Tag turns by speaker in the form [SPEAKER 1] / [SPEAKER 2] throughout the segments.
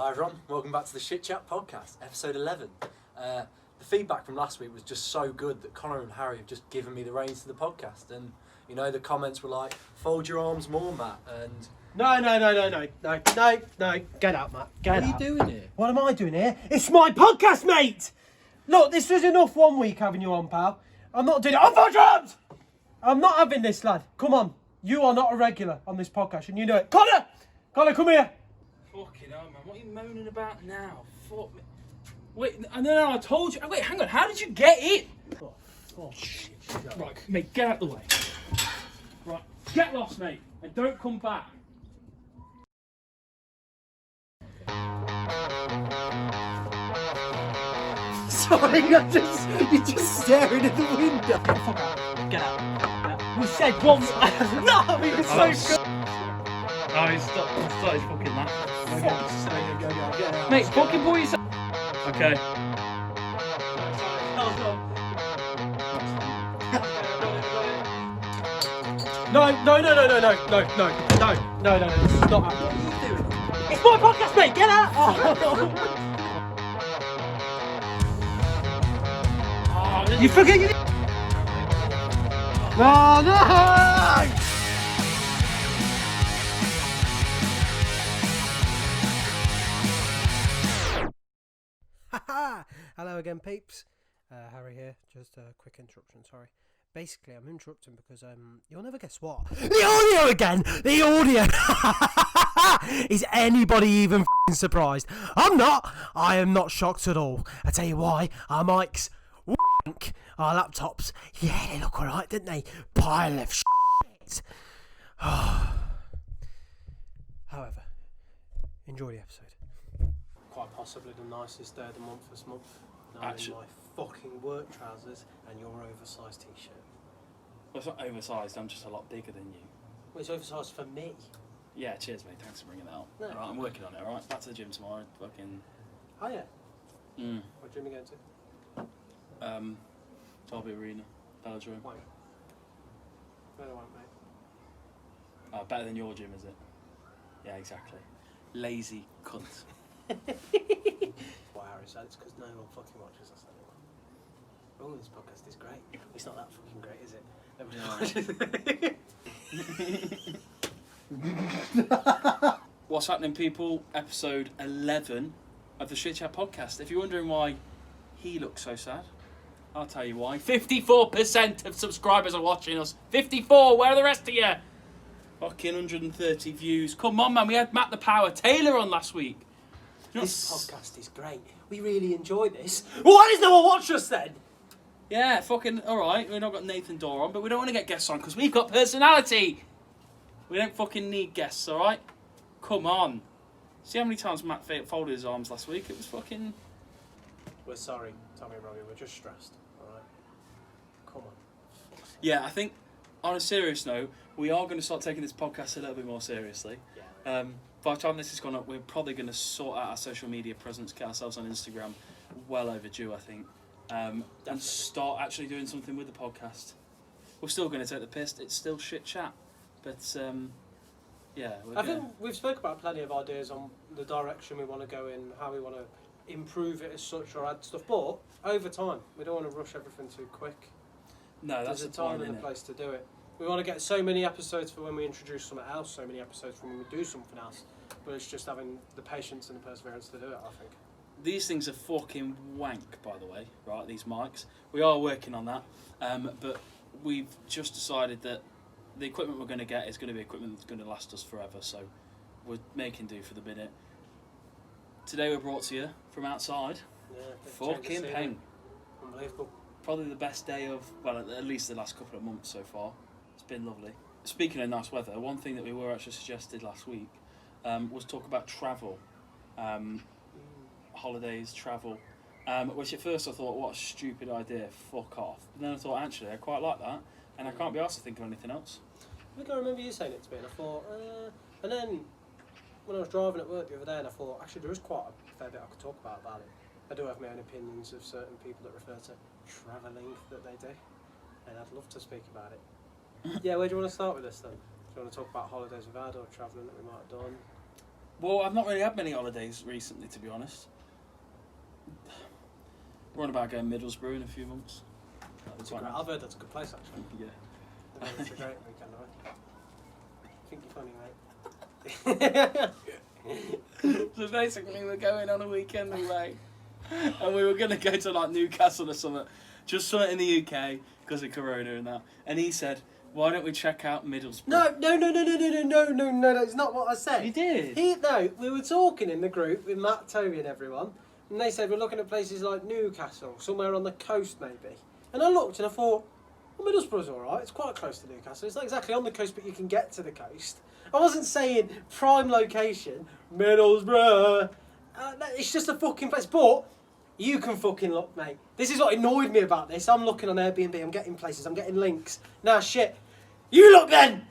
[SPEAKER 1] Hi everyone, welcome back to the Shit Chat podcast, episode 11. The feedback from last week was just so good that Connor and Harry have just given me the reins to the podcast, and you know, the comments were like, fold your arms more, Matt, and...
[SPEAKER 2] No, get out, Matt, get out.
[SPEAKER 3] What are you doing here?
[SPEAKER 2] What am I doing here? It's my podcast, mate! Look, this was enough 1 week having you on, pal. I'm not doing it. Fold your arms! I'm not having this, lad. Come on. You are not a regular on this podcast, and you know it. Connor, come here.
[SPEAKER 3] Fucking hell, man. What are you moaning about now? Fuck me. Wait, no, I told you. Wait, hang on. How did you get in?
[SPEAKER 2] Oh shit.
[SPEAKER 3] Right, mate, get out the way. Right, get lost, mate, and don't come back.
[SPEAKER 2] Sorry, you're just staring at the window. Fuck out. Get out. We said one. No, we were so good.
[SPEAKER 3] Oh, he started fucking that.
[SPEAKER 2] Go.
[SPEAKER 3] Mate, fucking pull yourself. Okay.
[SPEAKER 2] No. This is not happening. What are you doing? It's my podcast, mate. Get out. You forget you. No. Hello again, peeps. Harry here. Just a quick interruption, sorry. Basically, I'm interrupting because you'll never guess what. The audio again! The audio! Is anybody even f***ing surprised? I'm not! I am not shocked at all. I tell you why, our mics wank. Our laptops, yeah, they look alright, didn't they? Pile of shit. However, enjoy the episode. Quite possibly the nicest day of the month this month. I'm in my fucking work trousers and your oversized t-shirt.
[SPEAKER 3] Well, it's not oversized, I'm just a lot bigger than you.
[SPEAKER 2] Well, it's oversized for me.
[SPEAKER 3] Yeah, cheers, mate. Thanks for bringing that up.
[SPEAKER 2] No.
[SPEAKER 3] Alright, I'm working on it, alright? Back to the gym tomorrow. Fucking...
[SPEAKER 2] Oh, yeah?
[SPEAKER 3] Mm.
[SPEAKER 2] What gym are you going to?
[SPEAKER 3] Derby Arena, Velodrome.
[SPEAKER 2] Wank. No, I won't, mate.
[SPEAKER 3] Oh, better than your gym, is it? Yeah, exactly. Lazy cunt.
[SPEAKER 2] Why Harry said it's because no one fucking watches us anymore. Oh, this podcast is great. It's not that fucking great, is it? Nobody watches.
[SPEAKER 3] What's happening, people? Episode 11 of the Shit Chat podcast. If you're wondering why he looks so sad, I'll tell you why. 54% of subscribers are watching us. 54, where are the rest of you? Fucking 130 views. Come on, man, we had Matt the Power Taylor on last week.
[SPEAKER 2] This podcast is great. We really enjoy this. Why does no one watch us then?
[SPEAKER 3] Yeah, fucking alright. We've not got Nathan Dorr on, but we don't want to get guests on because we've got personality. We don't fucking need guests, alright? Come on. See how many times Matt folded his arms last week? It was fucking...
[SPEAKER 2] We're sorry, Tommy and Robbie. We're just stressed, alright? Come on.
[SPEAKER 3] Yeah, I think, on a serious note, we are going to start taking this podcast a little bit more seriously.
[SPEAKER 2] Yeah.
[SPEAKER 3] By the time this has gone up, we're probably going to sort out our social media presence, get ourselves on Instagram. Well overdue, I think. And start actually doing something with the podcast. We're still going to take the piss. It's still shit chat. But, yeah.
[SPEAKER 2] I think we've spoke about plenty of ideas on the direction we want to go in, how we want to improve it as such or add stuff. But over time, we don't want to rush everything too quick.
[SPEAKER 3] No, that's
[SPEAKER 2] There's
[SPEAKER 3] the
[SPEAKER 2] a time
[SPEAKER 3] point,
[SPEAKER 2] and a
[SPEAKER 3] innit?
[SPEAKER 2] place to do it. We want to get so many episodes for when we introduce something else, so many episodes for when we do something else. But it's just having the patience and the perseverance to do it, I think.
[SPEAKER 3] These things are fucking wank, by the way, right, these mics. We are working on that, but we've just decided that the equipment we're going to get is going to be equipment that's going to last us forever, so we're making do for the minute. Today we're brought to you from outside.
[SPEAKER 2] Yeah,
[SPEAKER 3] Fucking pain.
[SPEAKER 2] Unbelievable.
[SPEAKER 3] Probably the best day of, well, at least the last couple of months so far. It's been lovely. Speaking of nice weather, one thing that we were actually suggested last week was talk about travel. Holidays, travel. Which at first I thought, what a stupid idea, fuck off. But then I thought, actually, I quite like that, and I can't be asked to think of anything else.
[SPEAKER 2] I think I remember you saying it to me, and I thought, and then when I was driving at work the other day, and I thought, actually, there is quite a fair bit I could talk about it. I do have my own opinions of certain people that refer to travelling that they do, and I'd love to speak about it. Yeah, where do you want to start with this then? Do you want to talk about holidays we've had or travelling that we might have done?
[SPEAKER 3] Well, I've not really had many holidays recently, to be honest. We're on about going Middlesbrough in a few months.
[SPEAKER 2] I've heard that's a good place, actually.
[SPEAKER 3] Yeah.
[SPEAKER 2] I think it's a great weekend, right? I think you're funny, mate.
[SPEAKER 3] So basically, we're going on a weekend away, and we were going to go to like Newcastle or something, just something in the UK because of Corona and that. And he said, "Why don't we check out Middlesbrough?"
[SPEAKER 2] No, that's not what I said.
[SPEAKER 3] You did.
[SPEAKER 2] No, we were talking in the group with Matt, Toby and everyone, and they said we're looking at places like Newcastle, somewhere on the coast maybe. And I looked and I thought, well, Middlesbrough's alright, it's quite close to Newcastle. It's not exactly on the coast, but you can get to the coast. I wasn't saying prime location, Middlesbrough. It's just a fucking place, but you can fucking look, mate. This is what annoyed me about this. I'm looking on Airbnb, I'm getting places, I'm getting links. Nah, shit. You look then!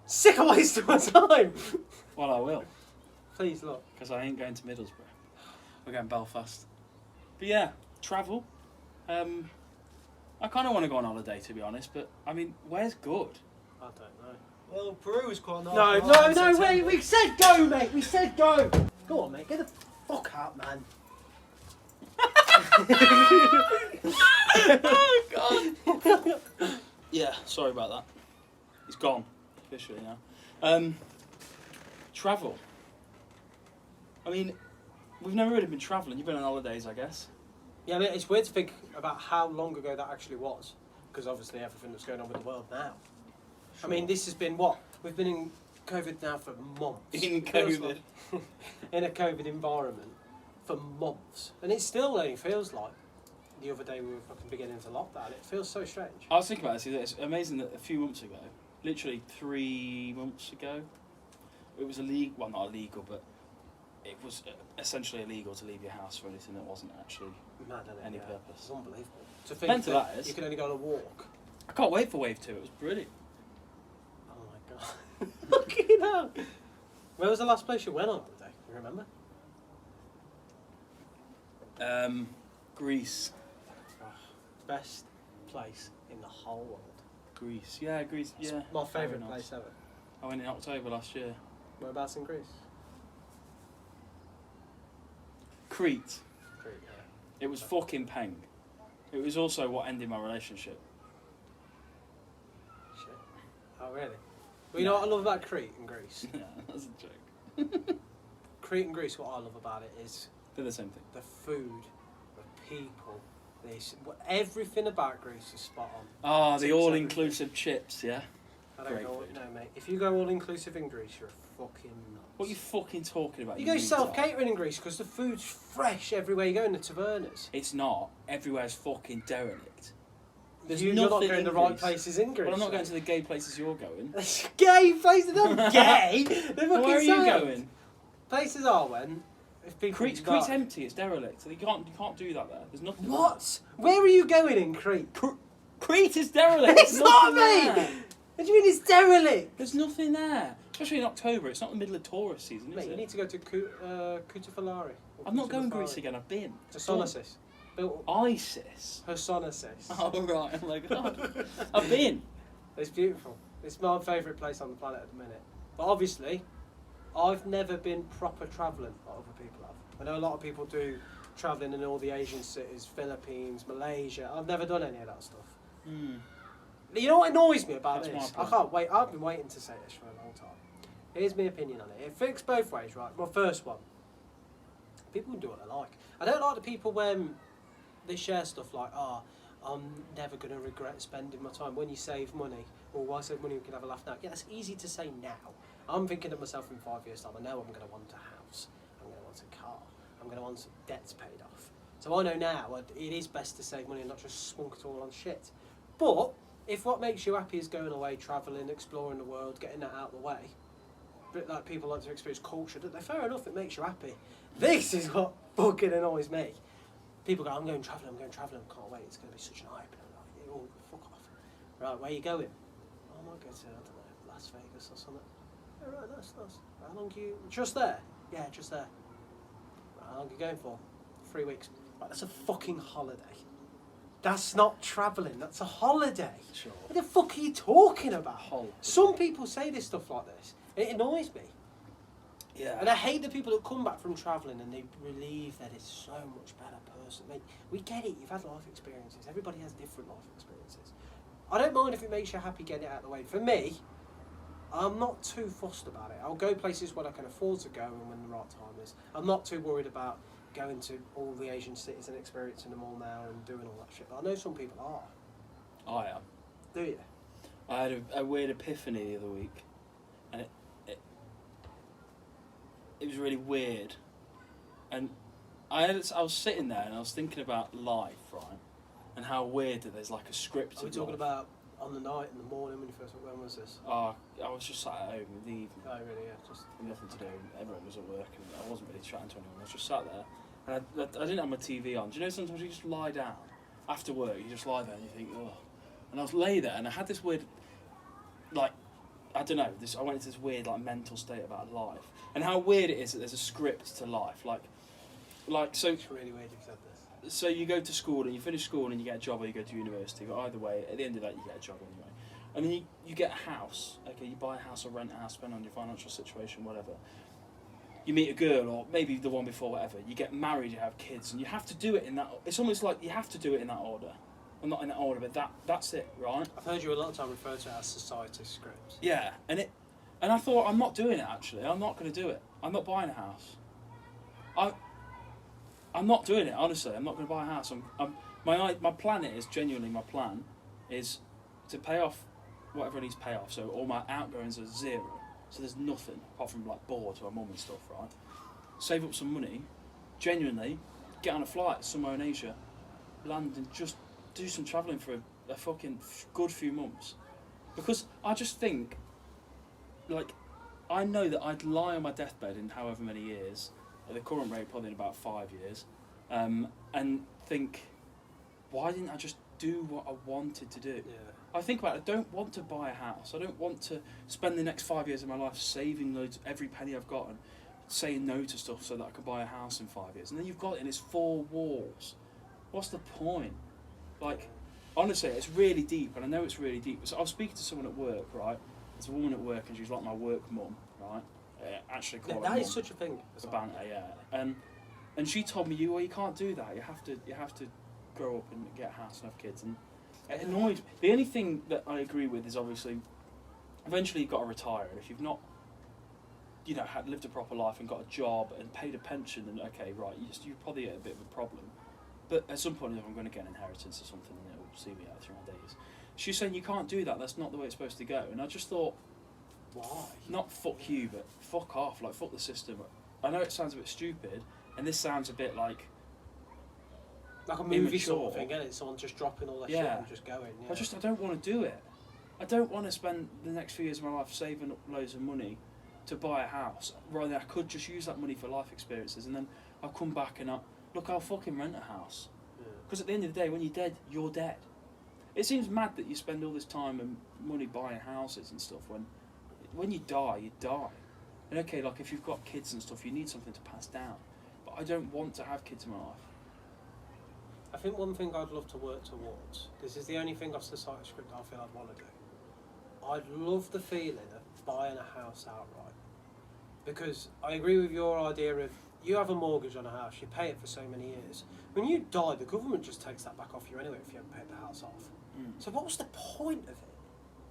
[SPEAKER 2] Sick of wasting my time.
[SPEAKER 3] Well, I will.
[SPEAKER 2] Please look.
[SPEAKER 3] Because I ain't going to Middlesbrough. We're going Belfast. But yeah, travel. I kind of want to go on holiday, to be honest, but I mean, where's good?
[SPEAKER 2] I don't know.
[SPEAKER 1] Well, Peru is quite nice.
[SPEAKER 2] No, wait, we said go, mate, we said go. Go on, mate, get the fuck out, man.
[SPEAKER 3] Oh, God. Yeah, sorry about that. He's gone, officially now. Travel. I mean, we've never really been travelling. You've been on holidays, I guess.
[SPEAKER 2] Yeah, I mean, it's weird to think about how long ago that actually was, because obviously everything that's going on with the world now. Sure. I mean, this has been what? We've been in COVID now for months.
[SPEAKER 3] In COVID.
[SPEAKER 2] In a COVID environment for months. And it still only feels like the other day we were fucking beginning to lockdown. It feels so strange.
[SPEAKER 3] I was thinking about this. It's amazing that a few months ago, literally 3 months ago, it was illegal. Well, not illegal, but it was essentially illegal to leave your house for anything that wasn't actually
[SPEAKER 2] mad, isn't it?
[SPEAKER 3] any
[SPEAKER 2] Yeah.
[SPEAKER 3] purpose.
[SPEAKER 2] It's unbelievable. To think
[SPEAKER 3] that is.
[SPEAKER 2] you can only go on a walk.
[SPEAKER 3] I can't wait for Wave 2. It was brilliant.
[SPEAKER 2] Oh my god. Fucking hell. Where was the last place you went on holiday? You remember?
[SPEAKER 3] Greece.
[SPEAKER 2] Oh, best place in the whole world.
[SPEAKER 3] Greece. Yeah, Greece.
[SPEAKER 2] It's
[SPEAKER 3] Yeah.
[SPEAKER 2] my favourite
[SPEAKER 3] Very nice.
[SPEAKER 2] place ever.
[SPEAKER 3] I went in October last year.
[SPEAKER 2] Whereabouts in Greece?
[SPEAKER 3] Crete.
[SPEAKER 2] Crete, yeah.
[SPEAKER 3] It was fucking peng. It was also what ended my relationship.
[SPEAKER 2] Shit. Oh, really? Well, you know what I love about Crete and Greece?
[SPEAKER 3] Yeah, that's a joke.
[SPEAKER 2] Crete and Greece, what I love about it is
[SPEAKER 3] They're the same thing.
[SPEAKER 2] the food, the people, everything about Greece is spot on.
[SPEAKER 3] Ah, the
[SPEAKER 2] Tips
[SPEAKER 3] all-inclusive chips, yeah?
[SPEAKER 2] I don't
[SPEAKER 3] Great
[SPEAKER 2] go,
[SPEAKER 3] food.
[SPEAKER 2] no, mate. If you go all-inclusive in Greece, you're fucking nuts.
[SPEAKER 3] What are you fucking talking about?
[SPEAKER 2] You go
[SPEAKER 3] retard?
[SPEAKER 2] self-catering in Greece because the food's fresh everywhere you go in the tavernas.
[SPEAKER 3] It's not. Everywhere's fucking derelict. There's
[SPEAKER 2] You're not
[SPEAKER 3] nothing
[SPEAKER 2] going
[SPEAKER 3] in
[SPEAKER 2] to the right
[SPEAKER 3] Greece.
[SPEAKER 2] places in Greece.
[SPEAKER 3] Well, I'm not going to the gay places you're going.
[SPEAKER 2] Gay places? They're not gay. They're fucking
[SPEAKER 3] Where are you
[SPEAKER 2] sad.
[SPEAKER 3] going?
[SPEAKER 2] Places I went. If people
[SPEAKER 3] Crete's
[SPEAKER 2] start-
[SPEAKER 3] empty. It's derelict. So you can't do that there. There's nothing.
[SPEAKER 2] What? Where are you going in Crete?
[SPEAKER 3] Crete is derelict.
[SPEAKER 2] It's
[SPEAKER 3] There's
[SPEAKER 2] not,
[SPEAKER 3] nothing
[SPEAKER 2] mate.
[SPEAKER 3] there.
[SPEAKER 2] What do you mean it's derelict?
[SPEAKER 3] There's nothing there. Especially in October. It's not the middle of tourist season, is
[SPEAKER 2] Mate, you
[SPEAKER 3] it?
[SPEAKER 2] need to go to Kutafalari.
[SPEAKER 3] I'm not going Greece again. I've been.
[SPEAKER 2] Hesonnesis. Built
[SPEAKER 3] ISIS.
[SPEAKER 2] Hesonnesis.
[SPEAKER 3] Oh right. Oh my god. I've been.
[SPEAKER 2] It's beautiful. It's my favourite place on the planet at the minute. But obviously, I've never been proper travelling like other people have. I know a lot of people do travelling in all the Asian cities, Philippines, Malaysia. I've never done any of that stuff.
[SPEAKER 3] Hmm.
[SPEAKER 2] You know what annoys me about
[SPEAKER 3] That's
[SPEAKER 2] this?
[SPEAKER 3] my
[SPEAKER 2] I can't wait. I've been waiting to say this for a long time. Here's my opinion on it. It fits both ways, right? My first one. People can do what they like. I don't like the people when they share stuff like, I'm never going to regret spending my time. When you save money, or why save money, we can have a laugh now. Yeah, that's easy to say now. I'm thinking of myself in 5 years' time. I know I'm going to want a house. I'm going to want a car. I'm going to want some debts paid off. So I know now it is best to save money and not just spunk it all on shit. But if what makes you happy is going away, travelling, exploring the world, getting that out of the way, but like people like to experience culture, fair enough, it makes you happy. This is what fucking annoys me. People go, I'm going travelling, can't wait, it's going to be such an hype. And I'm like, oh, fuck off. Right, where are you going? I might go to, I don't know, Las Vegas or something. Oh, right, nice. How long do you... Just there? Yeah, just there. Right, how long are you going for? 3 weeks. Right, that's a fucking holiday. That's not travelling, that's a holiday.
[SPEAKER 3] Sure.
[SPEAKER 2] What the fuck are you talking about?
[SPEAKER 3] Holiday.
[SPEAKER 2] Some people say this stuff like this. It annoys me.
[SPEAKER 3] Yeah.
[SPEAKER 2] And I hate the people that come back from travelling and they believe that it's so much better person. Mate, we get it. You've had life experiences. Everybody has different life experiences. I don't mind if it makes you happy getting it out of the way. For me, I'm not too fussed about it. I'll go places when I can afford to go and when the right time is. I'm not too worried about going to all the Asian cities and experiencing them all now and doing all that shit. But I know some people are.
[SPEAKER 3] I am.
[SPEAKER 2] Do you?
[SPEAKER 3] I had a weird epiphany the other week, and it was really weird. And I was sitting there and I was thinking about life, right? And how weird that there's like a script.
[SPEAKER 2] Are we talking about on the night, in the morning when you first went? When was this?
[SPEAKER 3] I was just sat at home in the evening.
[SPEAKER 2] Oh, really? Yeah, just
[SPEAKER 3] Nothing to do. Everyone was at work, and I wasn't really chatting to anyone. I was just sat there, and I didn't have my TV on. Do you know sometimes you just lie down after work? You just lie there and you think, oh. And I was lay there, and I had this weird, like, I don't know. I went into this weird, like, mental state about life, and how weird it is that there's a script to life. Like so.
[SPEAKER 2] It's really weird you've said this.
[SPEAKER 3] So you go to school and you finish school and you get a job, or you go to university. But either way, at the end of that, you get a job anyway. And then you get a house. Okay, you buy a house or rent a house, depending on your financial situation, whatever. You meet a girl, or maybe the one before, whatever. You get married, you have kids, and you have to do it in that. It's almost like you have to do it in that order. Well, not in that order, but that's it, right?
[SPEAKER 2] I've heard you a lot of time refer to it as society scripts.
[SPEAKER 3] Yeah, and I thought, I'm not doing it. Actually, I'm not going to do it. I'm not buying a house. I'm not doing it, honestly. I'm not going to buy a house. My plan is, genuinely my plan, is to pay off whatever I need to pay off. So all my outgoings are zero. So there's nothing, apart from like board to my mum and stuff, right? Save up some money, genuinely, get on a flight somewhere in Asia, land and just do some travelling for a fucking good few months. Because I just think, like, I know that I'd lie on my deathbed in however many years, at the current rate probably in about 5 years, and think, why didn't I just do what I wanted to do?
[SPEAKER 2] Yeah.
[SPEAKER 3] I think about it, I don't want to buy a house. I don't want to spend the next 5 years of my life saving loads, every penny I've got, and saying no to stuff so that I can buy a house in 5 years. And then you've got it and it's 4 walls. What's the point? Like, honestly, it's really deep, and I know it's really deep. So I was speaking to someone at work, right? There's a woman at work, and she's like my work mum, right? Actually, call her
[SPEAKER 2] that
[SPEAKER 3] mum.
[SPEAKER 2] is such a thing.
[SPEAKER 3] It's a banter, yeah. And she told me, you can't do that. You have to grow up and get a house and have kids. And it annoyed me. The only thing that I agree with is obviously, eventually you've got to retire. And if you've not, lived a proper life and got a job and paid a pension, then okay, right, you're probably at a bit of a problem. But at some point, if I'm going to get an inheritance or something, then it will see me out through my days. She's saying you can't do that. That's not the way it's supposed to go. And I just thought, why? Not fuck you, but fuck off. Like, fuck the system. I know it sounds a bit stupid, and this sounds a bit like
[SPEAKER 2] a movie sort of thing, isn't it? Someone just dropping all that shit and just going. Yeah.
[SPEAKER 3] I don't want to do it. I don't want to spend the next few years of my life saving up loads of money to buy a house. Rather, I could just use that money for life experiences, and then I'll come back and I'll fucking rent a house. Because at the end of the day, when you're dead, you're dead. It seems mad that you spend all this time and money buying houses and stuff when you die, you die. And okay, like if you've got kids and stuff, you need something to pass down. But I don't want to have kids in my life.
[SPEAKER 2] I think one thing I'd love to work towards, this is the only thing off society script I feel I'd want to do. I'd love the feeling of buying a house outright. Because I agree with your idea of, you have a mortgage on a house, you pay it for so many years. When you die, the government just takes that back off you anyway if you haven't paid the house off. So what was the point of it?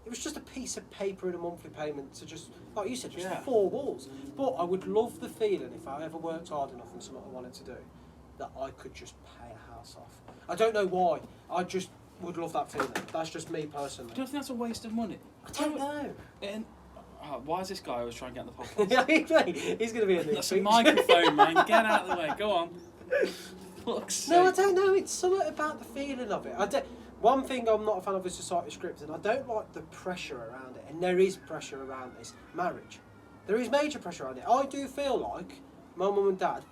[SPEAKER 2] It was just a piece of paper and a monthly payment to just, like you said, just 4 walls. But I would love the feeling, if I ever worked hard enough and something I wanted to do, that I could just pay a house off. I don't know why. I just would love that feeling. That's just me personally.
[SPEAKER 3] Do you think that's a waste of money?
[SPEAKER 2] I don't know.
[SPEAKER 3] And why is this guy always trying to get on the podcast?
[SPEAKER 2] He's going to be in
[SPEAKER 3] That's a microphone, man. Get out of the way. Go on.
[SPEAKER 2] No, I don't know. It's something about the feeling of it. One thing I'm not a fan of is society scripts, and I don't like the pressure around it. And there is pressure around this marriage. There is major pressure around it. I do feel like my mum and dad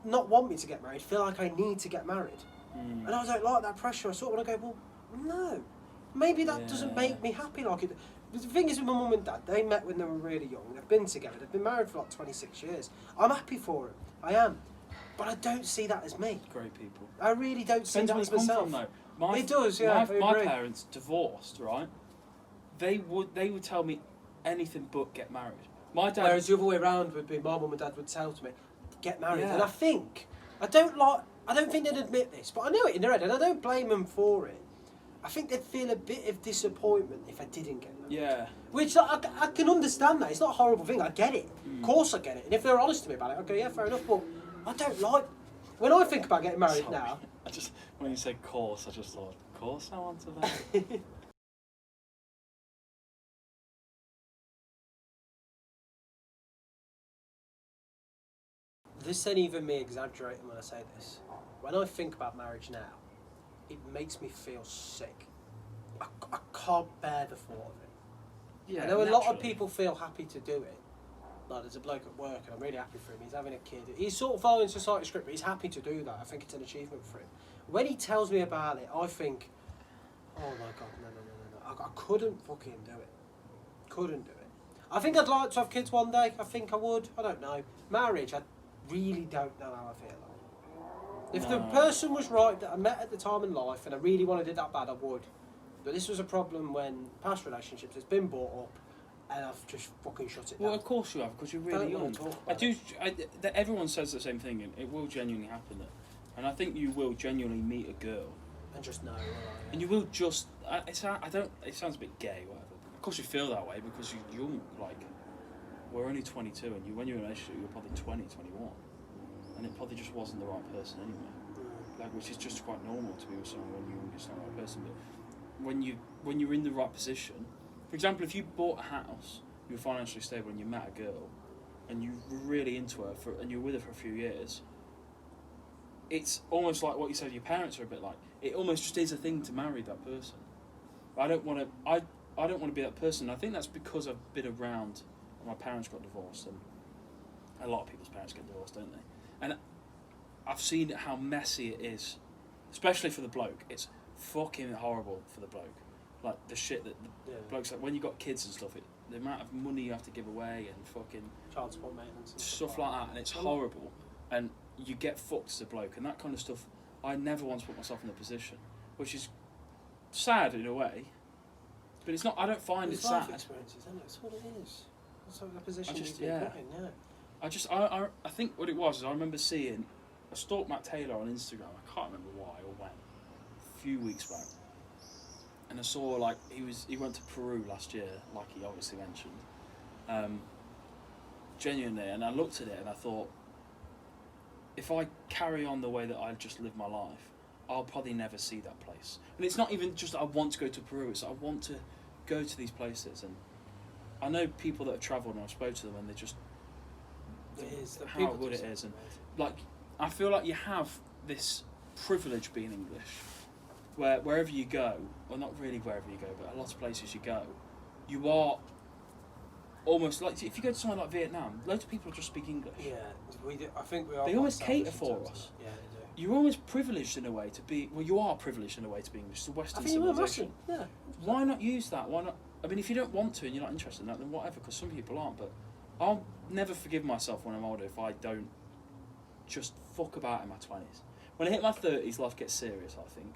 [SPEAKER 2] not want me to get married, feel like I need to get married. And I don't like that pressure. I sort of want to go, well, no. Maybe that doesn't make me happy like it. The thing is with my mum and dad, they met when they were really young. They've been together. They've been married for like 26 years. I'm happy for it. I am. But I don't see that as me.
[SPEAKER 3] Great people.
[SPEAKER 2] I really don't see that as myself. It does, yeah.
[SPEAKER 3] My parents divorced, right? They would tell me anything but get married. My dad.
[SPEAKER 2] Whereas the other way around would be my mum and dad would tell to me, get married.
[SPEAKER 3] Yeah.
[SPEAKER 2] And I don't think they'd admit this, but I know it in their head, and I don't blame them for it. I think they'd feel a bit of disappointment if I didn't get married.
[SPEAKER 3] Yeah.
[SPEAKER 2] Which I can understand that. It's not a horrible thing. I get it. Of course I get it. And if they're honest to me about it, I go, yeah, fair enough. But I don't like... When I think about getting married now...
[SPEAKER 3] When you said course, I just thought, of course I want to that.
[SPEAKER 2] This ain't even me exaggerating when I say this. When I think about marriage now, it makes me feel sick. I can't bear the thought of it.
[SPEAKER 3] Yeah,
[SPEAKER 2] I know a lot of
[SPEAKER 3] naturally.
[SPEAKER 2] people feel happy to do it. Like, there's a bloke at work, and I'm really happy for him. He's having a kid. He's sort of following society script, but he's happy to do that. I think it's an achievement for him. When he tells me about it, I think, oh my God, no. I couldn't fucking do it. Couldn't do it. I think I'd like to have kids one day. I think I would. I don't know. Marriage, I really don't know how I feel like. If the person was right that I met at the time in life and I really wanted it that bad, I would. But this was a problem when past relationships, it's been brought up and I've just fucking shut it down.
[SPEAKER 3] Well, of course you have, because you're really
[SPEAKER 2] Don't wanna
[SPEAKER 3] young.
[SPEAKER 2] talk about
[SPEAKER 3] Everyone says the same thing, and it will genuinely happen. And I think you will genuinely meet a girl,
[SPEAKER 2] And just know.
[SPEAKER 3] and you will just. It sounds a bit gay, whatever. Of course, you feel that way because you're young. Like, we're only 22, and when you're in a relationship, you're probably 20, 21, and it probably just wasn't the right person anyway. Like, which is just quite normal to be with someone when you're just not the right person. But when you're in the right position, for example, if you bought a house, you were financially stable, and you met a girl, and you were really into her and you were with her for a few years, it's almost like what you said. Your parents are a bit like. It almost just is a thing to marry that person. I don't want to. I don't want to be that person. I think that's because I've been around. My parents got divorced, and a lot of people's parents get divorced, don't they? And I've seen how messy it is, especially for the bloke. It's fucking horrible for the bloke. Like the shit that the blokes, like when you got kids and stuff, the amount of money you have to give away and fucking
[SPEAKER 2] Child support maintenance and
[SPEAKER 3] stuff like that, and it's horrible. And you get fucked as a bloke, and that kind of stuff. I never want to put myself in a position, which is sad in a way, but it's not. I don't find it sad.
[SPEAKER 2] Life experiences, isn't it? That's what it is. That's what the position
[SPEAKER 3] just-
[SPEAKER 2] you've been
[SPEAKER 3] yeah.
[SPEAKER 2] put in, yeah.
[SPEAKER 3] I think what it was is I remember seeing. I stalked Matt Taylor on Instagram. I can't remember why or when. A few weeks back, and I saw like he went to Peru last year, like he obviously mentioned. Genuinely, and I looked at it and I thought, if I carry on the way that I just live my life, I'll probably never see that place. And it's not even just that I want to go to Peru, it's that I want to go to these places. And I know people that have travelled and I've spoken to them and they just...
[SPEAKER 2] It is. The
[SPEAKER 3] how
[SPEAKER 2] people
[SPEAKER 3] good
[SPEAKER 2] do
[SPEAKER 3] it
[SPEAKER 2] say
[SPEAKER 3] is. And
[SPEAKER 2] it's
[SPEAKER 3] like, I feel like you have this privilege being English, where wherever you go, well not really wherever you go, but a lot of places you go, you are almost like, if you go to somewhere like Vietnam, loads of people just speak English.
[SPEAKER 2] Yeah, we do. I think we are.
[SPEAKER 3] They
[SPEAKER 2] quite
[SPEAKER 3] always
[SPEAKER 2] selfish
[SPEAKER 3] cater
[SPEAKER 2] in
[SPEAKER 3] for
[SPEAKER 2] terms of
[SPEAKER 3] us.
[SPEAKER 2] that. Yeah, they do.
[SPEAKER 3] You're almost privileged in a way to be. Well, you are privileged in a way to be English. It's the
[SPEAKER 2] I
[SPEAKER 3] Western
[SPEAKER 2] think you are
[SPEAKER 3] civilization.
[SPEAKER 2] massive. Yeah.
[SPEAKER 3] Why not use that? Why not? I mean, if you don't want to and you're not interested in that, then whatever. Because some people aren't. But I'll never forgive myself when I'm older if I don't just fuck about in my 20s. When I hit my 30s, life gets serious. I think.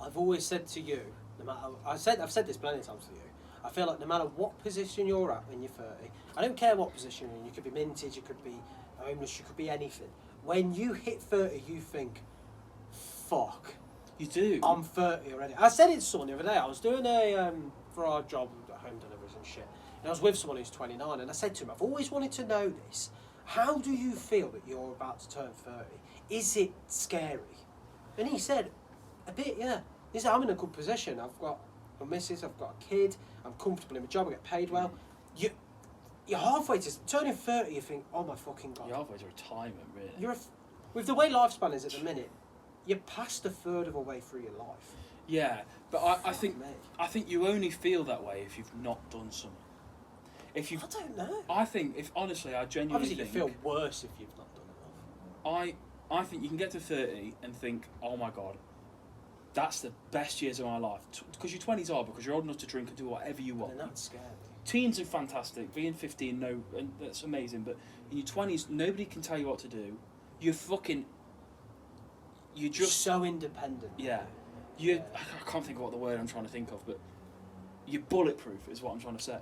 [SPEAKER 2] I've always said to you, no matter. I've said this plenty of times to you. I feel like no matter what position you're at when you're 30, I don't care what position you're in. You could be minted, you could be homeless, you could be anything. When you hit 30, you think, fuck.
[SPEAKER 3] You do.
[SPEAKER 2] I'm 30 already. I said it to someone the other day. I was doing for our job, home deliveries and shit. And I was with someone who's 29, and I said to him, I've always wanted to know this. How do you feel that you're about to turn 30? Is it scary? And he said, a bit, yeah. He said, I'm in a good position. I've got a missus, I've got a kid, I'm comfortable in my job, I get paid well. You're halfway to turning 30, you think, oh my fucking God.
[SPEAKER 3] You're halfway to retirement, really.
[SPEAKER 2] With the way lifespan is at the minute, you're past a third of a way through your life.
[SPEAKER 3] Yeah, but I think
[SPEAKER 2] me.
[SPEAKER 3] I think you only feel that way if you've not done something. If you,
[SPEAKER 2] I don't know.
[SPEAKER 3] I think if honestly, I genuinely
[SPEAKER 2] Obviously,
[SPEAKER 3] think
[SPEAKER 2] you feel worse if you've not done enough.
[SPEAKER 3] I think you can get to 30 and think, oh my God, that's the best years of my life. Because your 20s are, because you're old enough to drink and do whatever you want.
[SPEAKER 2] And that's scary.
[SPEAKER 3] Teens are fantastic. Being 15, no, and that's amazing. But in your 20s, nobody can tell you what to do. You're just
[SPEAKER 2] so independent.
[SPEAKER 3] yeah. I can't think of what the word I'm trying to think of, but you're bulletproof is what I'm trying to say.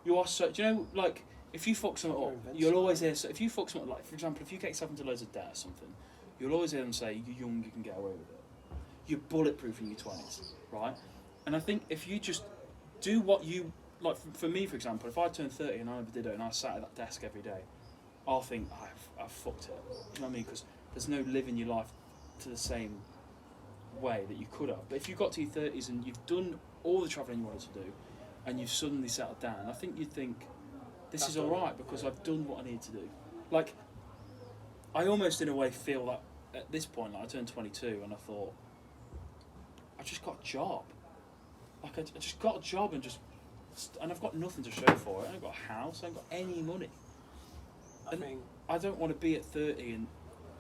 [SPEAKER 3] You are so. Do you know, like if you fuck something up, you'll always hear. So if you fuck something, like for example, if you get yourself into loads of debt or something, you'll always hear them say, "You're young, you can get away with it. You're bulletproof in your 20s, right?" And I think if you just do what you like, for me, for example, if I turned 30 and I never did it, and I sat at that desk every day, I'll think I've fucked it. You know what I mean? Because there's no living your life to the same way that you could have. But if you got to your 30s and you've done all the travelling you wanted to do, and you've suddenly settled down, I think you'd think, this is all right because I've done what I need to do. Like, I almost in a way feel that at this point, like I turned 22 and I thought, I just got a job. Like I just got a job and I've got nothing to show for it. I haven't got a house, I haven't got any money. I don't want to be at 30 and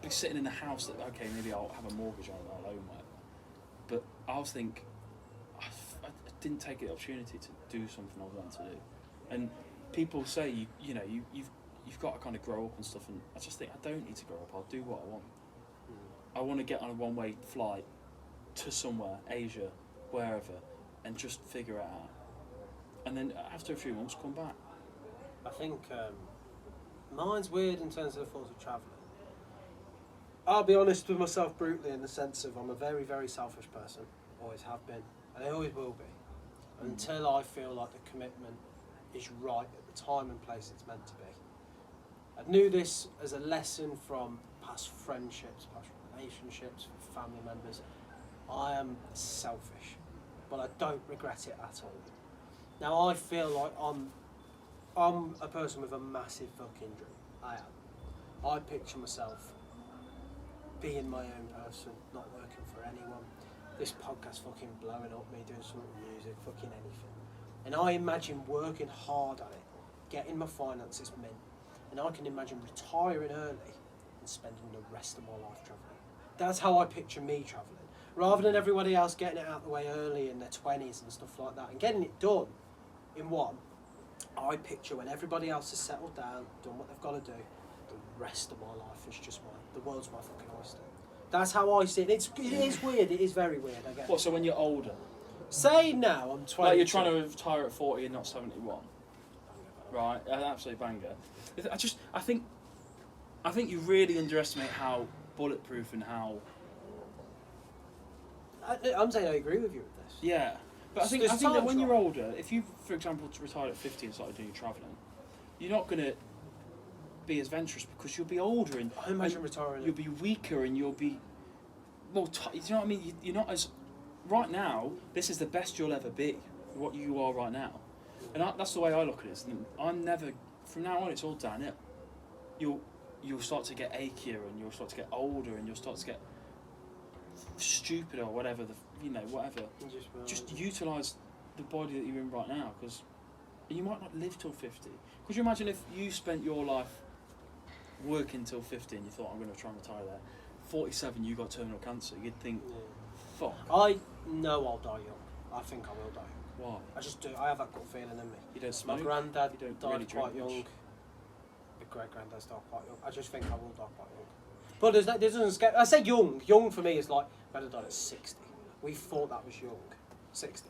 [SPEAKER 3] be sitting in the house that, okay, maybe I'll have a mortgage on it, I'll own it. But I'll think, I didn't take the opportunity to do something I wanted to do. And people say, you've got to kind of grow up and stuff, and I just think, I don't need to grow up, I'll do what I want. I want to get on a one-way flight to somewhere, Asia, wherever, and just figure it out. And then after a few months, come back.
[SPEAKER 2] I think mine's weird in terms of the thoughts of travelling. I'll be honest with myself brutally in the sense of I'm a very, very selfish person. Always have been, and I always will be. Until I feel like the commitment is right at the time and place it's meant to be. I knew this as a lesson from past friendships, past relationships, with family members. I am selfish, but I don't regret it at all. Now I feel like I'm a person with a massive fucking dream. I am. I picture myself being my own person, not working for anyone. This podcast fucking blowing up, me doing some music, fucking anything. And I imagine working hard at it, getting my finances mint, and I can imagine retiring early and spending the rest of my life travelling. That's how I picture me travelling. Rather than everybody else getting it out the way early in their 20s and stuff like that, and getting it done in one, I picture when everybody else has settled down, done what they've got to do, the rest of my life is just mine. The world's my fucking oyster. That's how I see it. It is weird. It is very weird, I guess.
[SPEAKER 3] What, so when you're older?
[SPEAKER 2] Say now I'm 20.
[SPEAKER 3] Like you're trying to retire at 40 and not 71. Right, an absolute banger. I think you really underestimate how bulletproof and how...
[SPEAKER 2] I'm saying I agree with you with this.
[SPEAKER 3] Yeah. But I think that when you're older, if you, for example, retired at 50 and started doing your travelling, you're not going to be as venturous because you'll be older and
[SPEAKER 2] I imagine retiring.
[SPEAKER 3] You'll be weaker and you'll be more. Do you know what I mean? You're not as. Right now, this is the best you'll ever be. What you are right now, and that's the way I look at it. I'm never. From now on, it's all downhill. You'll start to get achier and you'll start to get older and you'll start to get stupid or whatever. Whatever. Just utilise the body that you're in right now because you might not live till 50. Could you imagine if you spent your life working till 50 and you thought, I'm going to try and retire there. 47, you got terminal cancer. You'd think, fuck.
[SPEAKER 2] I know I'll die young. I think I will die young.
[SPEAKER 3] Why?
[SPEAKER 2] I just do. I have that gut feeling in me.
[SPEAKER 3] You don't smoke?
[SPEAKER 2] My granddad
[SPEAKER 3] you don't
[SPEAKER 2] died
[SPEAKER 3] really
[SPEAKER 2] quite young.
[SPEAKER 3] Much.
[SPEAKER 2] My great-granddad died quite young. I just think I will die quite young. But this doesn't scare. I say young. Young for me is like, granddad died at 60. We thought that was young. 60.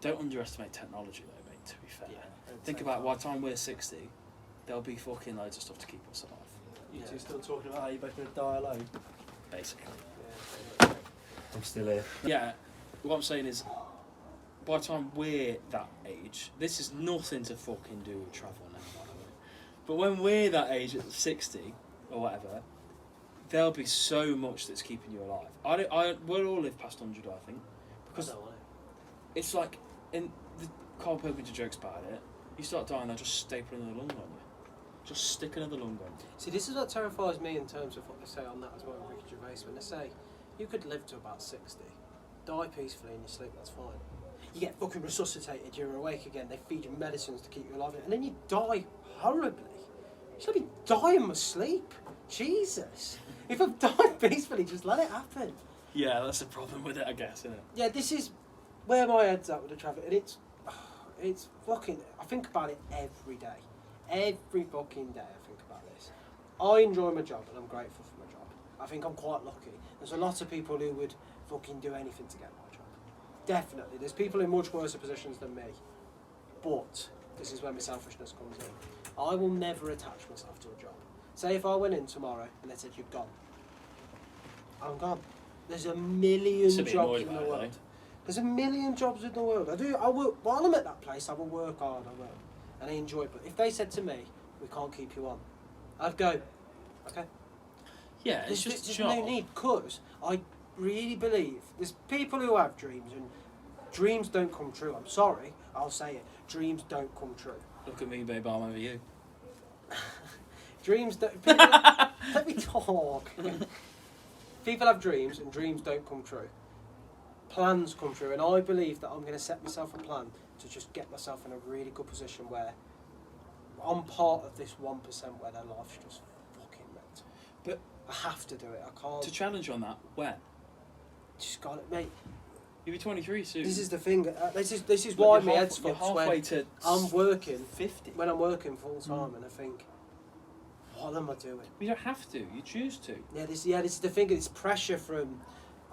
[SPEAKER 3] Don't underestimate technology though, mate, to be fair.
[SPEAKER 2] Yeah,
[SPEAKER 3] Think about by the time we're 60, there'll be fucking loads of stuff to keep us alive.
[SPEAKER 1] You two still talking about how you're both going to die alone?
[SPEAKER 3] Basically.
[SPEAKER 2] Yeah.
[SPEAKER 1] I'm still here.
[SPEAKER 3] Yeah, what I'm saying is, by the time we're that age, this is nothing to fucking do with travel now, by the way. But when we're that age at 60 or whatever, there'll be so much that's keeping you alive. We'll all live past 100, I think, because it's like in the Carl Pilkington jokes about it. You start dying, they'll just staple another lung on you. Just stick another lung on you.
[SPEAKER 2] See, this is what terrifies me in terms of what they say on that as well with Ricky Gervais, when they say you could live to about 60, die peacefully in your sleep, that's fine. You get fucking resuscitated, you're awake again, they feed you medicines to keep you alive, and then you die horribly. Should I be dying in my sleep? Jesus. If I've died peacefully, just let it happen.
[SPEAKER 3] Yeah, that's the problem with it, I guess, isn't it?
[SPEAKER 2] Yeah, this is where my head's at with the traffic, and it's fucking, I think about it every day. Every fucking day I think about this. I enjoy my job and I'm grateful for my job. I think I'm quite lucky. There's a lot of people who would fucking do anything to get my job. Definitely. There's people in much worse positions than me. But this is where my selfishness comes in. I will never attach myself to a job. Say if I went in tomorrow and they said you're gone, I'm gone. There's a million
[SPEAKER 3] It's a bit
[SPEAKER 2] jobs
[SPEAKER 3] annoyed
[SPEAKER 2] in the
[SPEAKER 3] about it,
[SPEAKER 2] world.
[SPEAKER 3] though.
[SPEAKER 2] There's a million jobs in the world. I will. While I'm at that place, I will work hard. I will, and I enjoy it. But if they said to me, "We can't keep you on," I'd go, "Okay."
[SPEAKER 3] Yeah, it's just a
[SPEAKER 2] there's
[SPEAKER 3] job.
[SPEAKER 2] no need, because I really believe there's people who have dreams, and dreams don't come true. I'm sorry, I'll say it. Dreams don't come true.
[SPEAKER 3] Look at me, babe, I'm over you.
[SPEAKER 2] Dreams don't. People, let me talk. People have dreams, and dreams don't come true. Plans come true, and I believe that I'm going to set myself a plan to just get myself in a really good position where I'm part of this 1% where their life's just fucking meant.
[SPEAKER 3] But
[SPEAKER 2] I have to do it. I can't.
[SPEAKER 3] to challenge on that, when?
[SPEAKER 2] Just got it, mate.
[SPEAKER 3] You'll be 23 soon.
[SPEAKER 2] This is the thing. This is why my head's
[SPEAKER 3] You're
[SPEAKER 2] fucked.
[SPEAKER 3] halfway
[SPEAKER 2] When
[SPEAKER 3] to
[SPEAKER 2] I'm working,
[SPEAKER 3] 50.
[SPEAKER 2] when I'm working full time, and I think, what am I doing?
[SPEAKER 3] You don't have to. You choose to.
[SPEAKER 2] This is the thing. It's pressure from.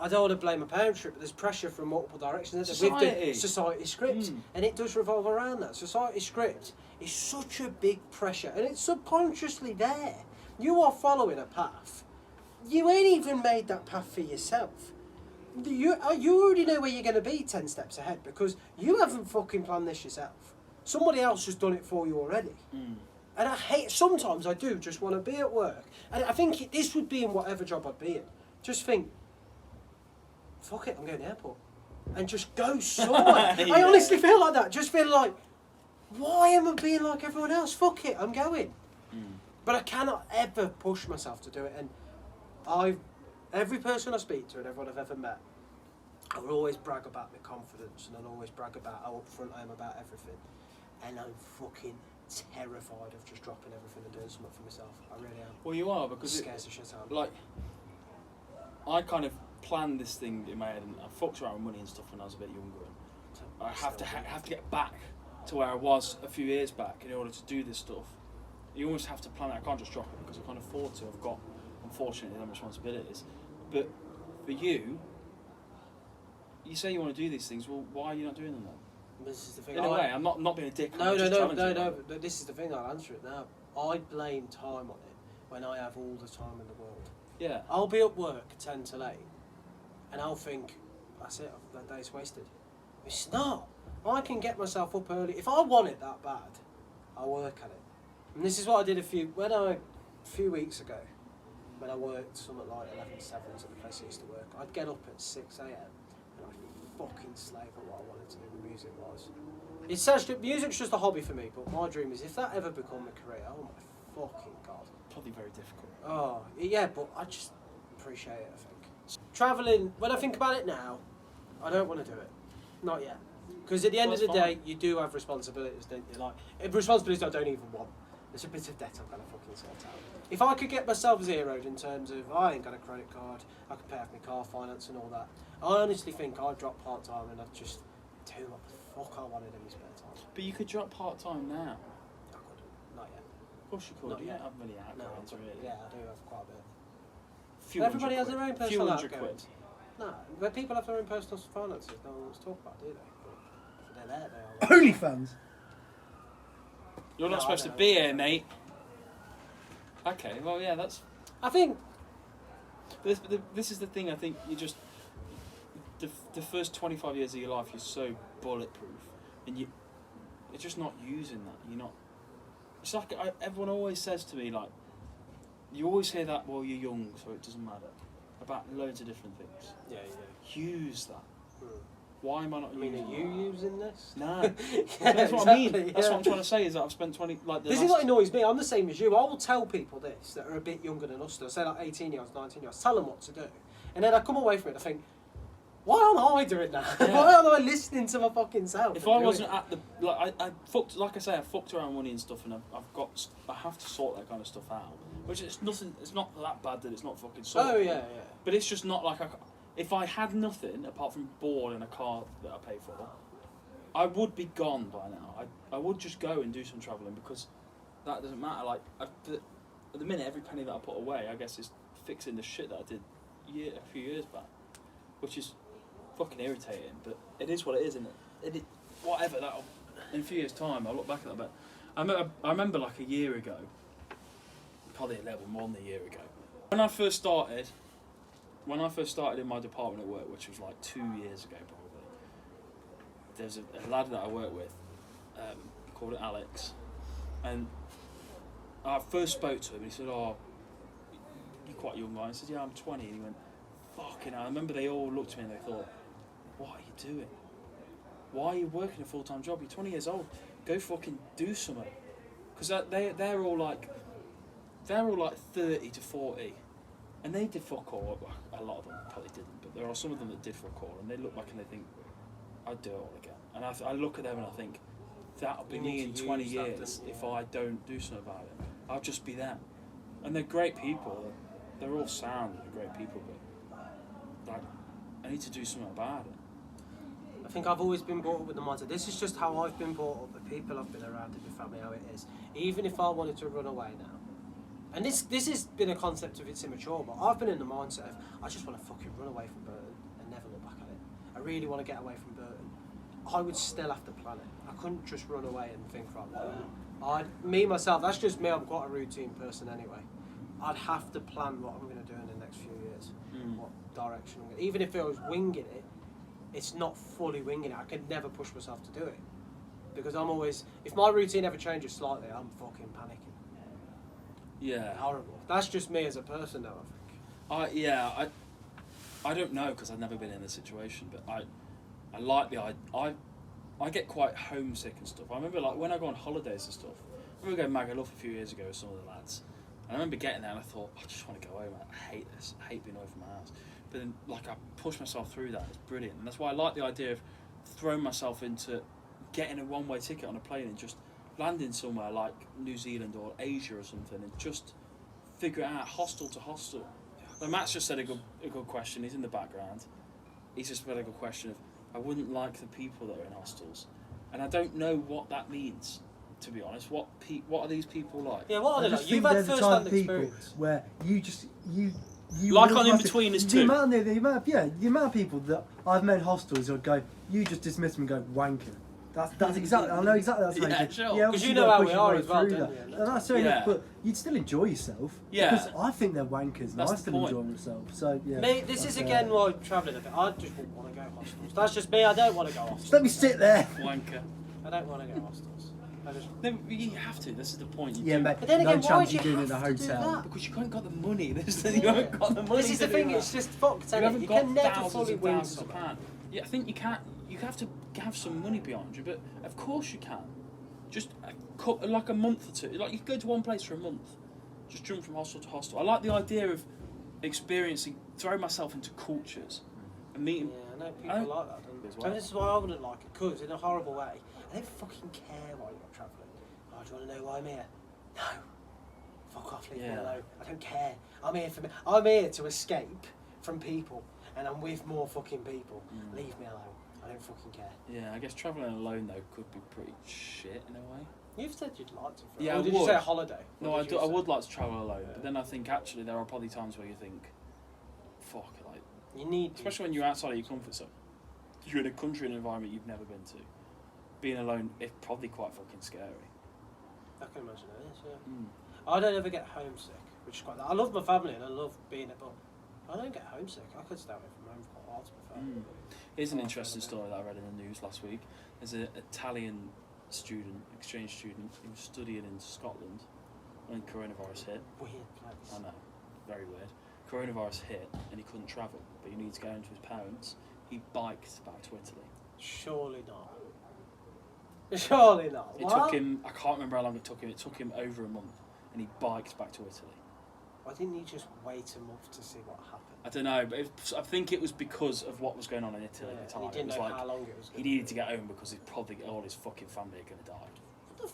[SPEAKER 2] I don't want to blame my parents for it, but there's pressure from multiple directions. With
[SPEAKER 3] Society.
[SPEAKER 2] the society script, and it does revolve around that. Society script is such a big pressure, and it's subconsciously there. You are following a path. You ain't even made that path for yourself. You already know where you're going to be 10 steps ahead, because you haven't fucking planned this yourself. Somebody else has done it for you already. And I hate, sometimes I do just want to be at work. And I think this would be in whatever job I'd be in. Just think, fuck it, I'm going to the airport. And just go somewhere.
[SPEAKER 3] Yeah.
[SPEAKER 2] I honestly feel like that. Just feel like, why am I being like everyone else? Fuck it, I'm going. But I cannot ever push myself to do it. And every person I speak to and everyone I've ever met, I will always brag about my confidence, and I'll always brag about how upfront I am about everything. And I'm fucking terrified of just dropping everything and doing something for myself. I really am.
[SPEAKER 3] Well, you are, because
[SPEAKER 2] It scares the shit out of me.
[SPEAKER 3] like, I kind of planned this thing in my head, and I fucked around with money and stuff when I was a bit younger. And I have to get back to where I was a few years back in order to do this stuff. You almost have to plan it. I can't just drop it because I can't afford to. I've got, unfortunately, them responsibilities. But for you, you say you want to do these things. Well, why are you not doing them then?
[SPEAKER 2] This is the thing.
[SPEAKER 3] In a way, I'm not being a dick.
[SPEAKER 2] No,
[SPEAKER 3] I'm just challenging you.
[SPEAKER 2] but this is the thing. I'll answer it now. I blame time on it when I have all the time in the world.
[SPEAKER 3] Yeah.
[SPEAKER 2] I'll be at work 10 till 8, and I'll think, that's it, that day's wasted. It's not. I can get myself up early. If I want it that bad, I'll work at it. And this is what I did a few weeks ago, when I worked something like 11/7s at the place I used to work. I'd get up at 6 a.m. and I'd fucking slave at what I wanted to do with music wise. It's such, music's just a hobby for me, but my dream is if that ever become a career, oh my fucking god.
[SPEAKER 3] Probably very difficult.
[SPEAKER 2] Oh, yeah, but I just appreciate it, I think. Travelling, when I think about it now, I don't want to do it. Not yet. Because at the end of the day, you do have responsibilities, don't you? Like, responsibilities I don't even want. There's a bit of debt I'm going to fucking sort out. If I could get myself zeroed in terms of, I ain't got a credit card, I could pay off my car finance and all that, I honestly think I'd drop part-time and I'd just do what the fuck I wanted in my spare time.
[SPEAKER 3] But you could drop part-time now.
[SPEAKER 2] I couldn't. Not yet.
[SPEAKER 3] Of course you could.
[SPEAKER 2] Not
[SPEAKER 3] You
[SPEAKER 2] yet.
[SPEAKER 3] don't have many outgoings, really.
[SPEAKER 2] Yeah, I do have quite a bit.
[SPEAKER 3] Few
[SPEAKER 2] Everybody
[SPEAKER 3] hundred
[SPEAKER 2] has their own
[SPEAKER 3] quid. Few
[SPEAKER 2] personal
[SPEAKER 3] hundred
[SPEAKER 2] outgoings. No, but people have their own personal finances. No one wants to talk about, do they? But they're there. They are.
[SPEAKER 4] OnlyFans.
[SPEAKER 3] You're not
[SPEAKER 2] No,
[SPEAKER 3] supposed
[SPEAKER 2] I
[SPEAKER 3] to
[SPEAKER 2] don't
[SPEAKER 3] be
[SPEAKER 2] know.
[SPEAKER 3] here, mate. Okay, well, yeah, that's...
[SPEAKER 2] I think.
[SPEAKER 3] This is the thing, I think you just... The first 25 years of your life, you're so bulletproof. And you're just not using that. You're not... It's like, everyone always says to me, like... You always hear that, well, you're young, so it doesn't matter. About loads of different things.
[SPEAKER 2] Yeah,
[SPEAKER 3] Use that. Why am I not
[SPEAKER 2] I mean,
[SPEAKER 3] using
[SPEAKER 2] are you
[SPEAKER 3] that?
[SPEAKER 2] using this?
[SPEAKER 3] No.
[SPEAKER 2] Yeah,
[SPEAKER 3] That's what I mean.
[SPEAKER 2] exactly,
[SPEAKER 3] That's
[SPEAKER 2] yeah.
[SPEAKER 3] what I'm trying to say, is that I've spent 20... Like,
[SPEAKER 2] This is what annoys me. I'm the same as you. I will tell people this that are a bit younger than us still, say like 18-year-olds, 19-year-olds, tell them what to do. And then I come away from it and I think, why aren't I doing that?
[SPEAKER 3] Yeah.
[SPEAKER 2] Why aren't I listening to my fucking self?
[SPEAKER 3] If
[SPEAKER 2] and
[SPEAKER 3] I
[SPEAKER 2] doing
[SPEAKER 3] wasn't
[SPEAKER 2] it?
[SPEAKER 3] at the... Like, I fucked... Like I say, I fucked around money and stuff, and I have to sort that kind of stuff out. Which is nothing... It's not that bad that it's not fucking sorted.
[SPEAKER 2] Oh, yeah.
[SPEAKER 3] But it's just not like... If I had nothing, apart from board and a car that I pay for, I would be gone by now. I would just go and do some travelling, because that doesn't matter. Like, at the minute, every penny that I put away, I guess, is fixing the shit that I did a few years back. Which is fucking irritating, but it is what it is, isn't it? Whatever, in a few years' time, I'll look back at that, but I remember like a year ago, probably a little more than a year ago, when I first started in my department at work, which was like 2 years ago probably. There's a lad that I work with, called Alex, and I first spoke to him. He said, "Oh, you're quite young, guy." I said, "Yeah, I'm 20." And he went, "Fucking hell." I remember they all looked at me and they thought, "What are you doing? Why are you working a full-time job? You're 20 years old. Go fucking do something." Because they're all like 30 to 40, and they did fuck all. A lot of them probably didn't, but there are some of them that did fuck all, and they look back and they think, "I'd do it all again." And I look at them and I think, that'll be me in 20 years if I don't do something about it. I'll just be them. And they're great people. They're all sound and they're great people, but like, I need to do something about it.
[SPEAKER 2] I think I've always been brought up with the mindset. This is just how I've been brought up. The people I've been around in my family, how it is. Even if I wanted to run away now, and this has been a concept of it's immature, but I've been in the mindset of I just want to fucking run away from Burton and never look back at it. I really want to get away from Burton. I would still have to plan it. I couldn't just run away and think, right, myself, that's just me, I'm quite a routine person anyway. I'd have to plan what I'm going to do in the next few years, what direction I'm going to. Even if I was winging it, it's not fully winging it. I could never push myself to do it. Because I'm always, if my routine ever changes slightly, I'm fucking panicking.
[SPEAKER 3] Yeah.
[SPEAKER 2] Horrible. That's just me as a person though, I think.
[SPEAKER 3] I don't know because I've never been in this situation, but I like I get quite homesick and stuff. I remember like when I go on holidays and stuff. I remember going Magaluf a few years ago with some of the lads, and I remember getting there and I thought, I just want to go home. I hate this. I hate being away from my house. But then like I pushed myself through that. It's brilliant, and that's why I like the idea of throwing myself into getting a one-way ticket on a plane and just landing somewhere like New Zealand or Asia or something, and just figure it out hostel to hostel. But Matt's just said a good question. He's in the background. He's just said a good question of, I wouldn't like the people that are in hostels, and I don't know what that means, to be honest. What are these people like?
[SPEAKER 2] Yeah, what are they
[SPEAKER 4] I just
[SPEAKER 2] like? You've
[SPEAKER 4] think
[SPEAKER 2] had
[SPEAKER 4] they're the type
[SPEAKER 2] first-hand
[SPEAKER 4] of people
[SPEAKER 2] experience.
[SPEAKER 4] where you
[SPEAKER 3] Like on
[SPEAKER 4] automatically-
[SPEAKER 3] In-Betweeners
[SPEAKER 4] the
[SPEAKER 3] too.
[SPEAKER 4] the amount of people that I've met in hostels who go, you just dismiss them and go wanker. That's exactly. I know exactly that's how
[SPEAKER 3] Yeah,
[SPEAKER 4] you do.
[SPEAKER 3] sure.
[SPEAKER 4] Yeah,
[SPEAKER 2] 'Cause
[SPEAKER 4] obviously
[SPEAKER 2] you know
[SPEAKER 4] gotta
[SPEAKER 2] how
[SPEAKER 4] push
[SPEAKER 2] we
[SPEAKER 4] your
[SPEAKER 2] are
[SPEAKER 4] way
[SPEAKER 2] as well,
[SPEAKER 4] through
[SPEAKER 2] don't
[SPEAKER 4] that.
[SPEAKER 2] you?
[SPEAKER 4] And that's fair
[SPEAKER 3] Yeah.
[SPEAKER 4] enough, but you'd still enjoy yourself.
[SPEAKER 3] Yeah.
[SPEAKER 4] Because I think they're wankers, and
[SPEAKER 3] That's
[SPEAKER 4] I
[SPEAKER 3] the
[SPEAKER 4] still
[SPEAKER 3] point.
[SPEAKER 4] enjoy myself. So yeah.
[SPEAKER 2] Mate, this is again why travelling a bit. I just wouldn't want to go hostels. That's just me. I don't want to go hostels.
[SPEAKER 4] Just let me sit there.
[SPEAKER 3] Wanker.
[SPEAKER 2] I don't want to go hostels. I just.
[SPEAKER 3] No, you have to. This is the point. You
[SPEAKER 4] Yeah,
[SPEAKER 3] do.
[SPEAKER 4] mate.
[SPEAKER 2] But then
[SPEAKER 4] no
[SPEAKER 2] again, why
[SPEAKER 4] chance
[SPEAKER 2] would
[SPEAKER 4] you
[SPEAKER 2] you
[SPEAKER 4] doing it in a
[SPEAKER 2] have to do
[SPEAKER 4] hotel.
[SPEAKER 2] that?
[SPEAKER 3] Because you haven't got the money. You haven't got the money.
[SPEAKER 2] This is
[SPEAKER 3] to
[SPEAKER 2] the
[SPEAKER 3] do
[SPEAKER 2] thing.
[SPEAKER 3] that.
[SPEAKER 2] It's just fucked.
[SPEAKER 3] You
[SPEAKER 2] Isn't it?
[SPEAKER 3] haven't
[SPEAKER 2] You
[SPEAKER 3] got
[SPEAKER 2] can never
[SPEAKER 3] thousands
[SPEAKER 2] fully
[SPEAKER 3] and
[SPEAKER 2] win
[SPEAKER 3] thousands of
[SPEAKER 2] something.
[SPEAKER 3] pounds. Yeah, I think you can't. You have to have some money behind you, but of course you can. Just like a month or two. Like you could go to one place for a month, just jump from hostel to hostel. I like the idea of throwing myself into cultures and meeting.
[SPEAKER 2] Yeah, I know people
[SPEAKER 3] I don't-
[SPEAKER 2] like that, don't they?
[SPEAKER 3] as well.
[SPEAKER 2] And this is why I wouldn't like it, because in a horrible way, I don't fucking care why you're travelling. Oh, do you want to know why I'm here? No. Fuck off, leave me
[SPEAKER 3] Yeah.
[SPEAKER 2] alone. I don't care. I'm here to escape from people, and I'm with more fucking people. Leave me alone. I don't fucking care.
[SPEAKER 3] Yeah, I guess travelling alone though could be pretty shit in a way.
[SPEAKER 2] You've said you'd like to.
[SPEAKER 3] Yeah,
[SPEAKER 2] or
[SPEAKER 3] I
[SPEAKER 2] did you
[SPEAKER 3] would.
[SPEAKER 2] say a holiday?
[SPEAKER 3] No,
[SPEAKER 2] What
[SPEAKER 3] I
[SPEAKER 2] did you say?
[SPEAKER 3] would like to travel alone,
[SPEAKER 2] Yeah.
[SPEAKER 3] but then I think actually there are probably times where you think, fuck, like,
[SPEAKER 2] You need to.
[SPEAKER 3] especially when you're outside of your comfort zone. You're in a country and environment you've never been to. Being alone is probably quite fucking scary.
[SPEAKER 2] I can imagine it is, yeah.
[SPEAKER 3] Mm.
[SPEAKER 2] I don't ever get homesick, which is quite. I love my family and I love being it, but I don't get homesick. I could stay away from home for quite a while, to be fair.
[SPEAKER 3] Mm. Here's an
[SPEAKER 2] Oh,
[SPEAKER 3] interesting
[SPEAKER 2] okay.
[SPEAKER 3] story that I read in the news last week. There's an Italian exchange student, who was studying in Scotland when coronavirus hit.
[SPEAKER 2] Weird place.
[SPEAKER 3] I know, very weird. Coronavirus hit and he couldn't travel, but he needed to go home to his parents. He biked back to Italy.
[SPEAKER 2] Surely not. Surely not.
[SPEAKER 3] It
[SPEAKER 2] What?
[SPEAKER 3] took him, I can't remember how long it took him over a month, and he biked back to Italy.
[SPEAKER 2] Why didn't you just wait a month to see what happened?
[SPEAKER 3] I don't know, but I think it was because of what was going on in Italy at the time.
[SPEAKER 2] and he didn't
[SPEAKER 3] It was
[SPEAKER 2] know
[SPEAKER 3] like
[SPEAKER 2] how long it was.
[SPEAKER 3] he needed to get home because all his fucking family are going to die.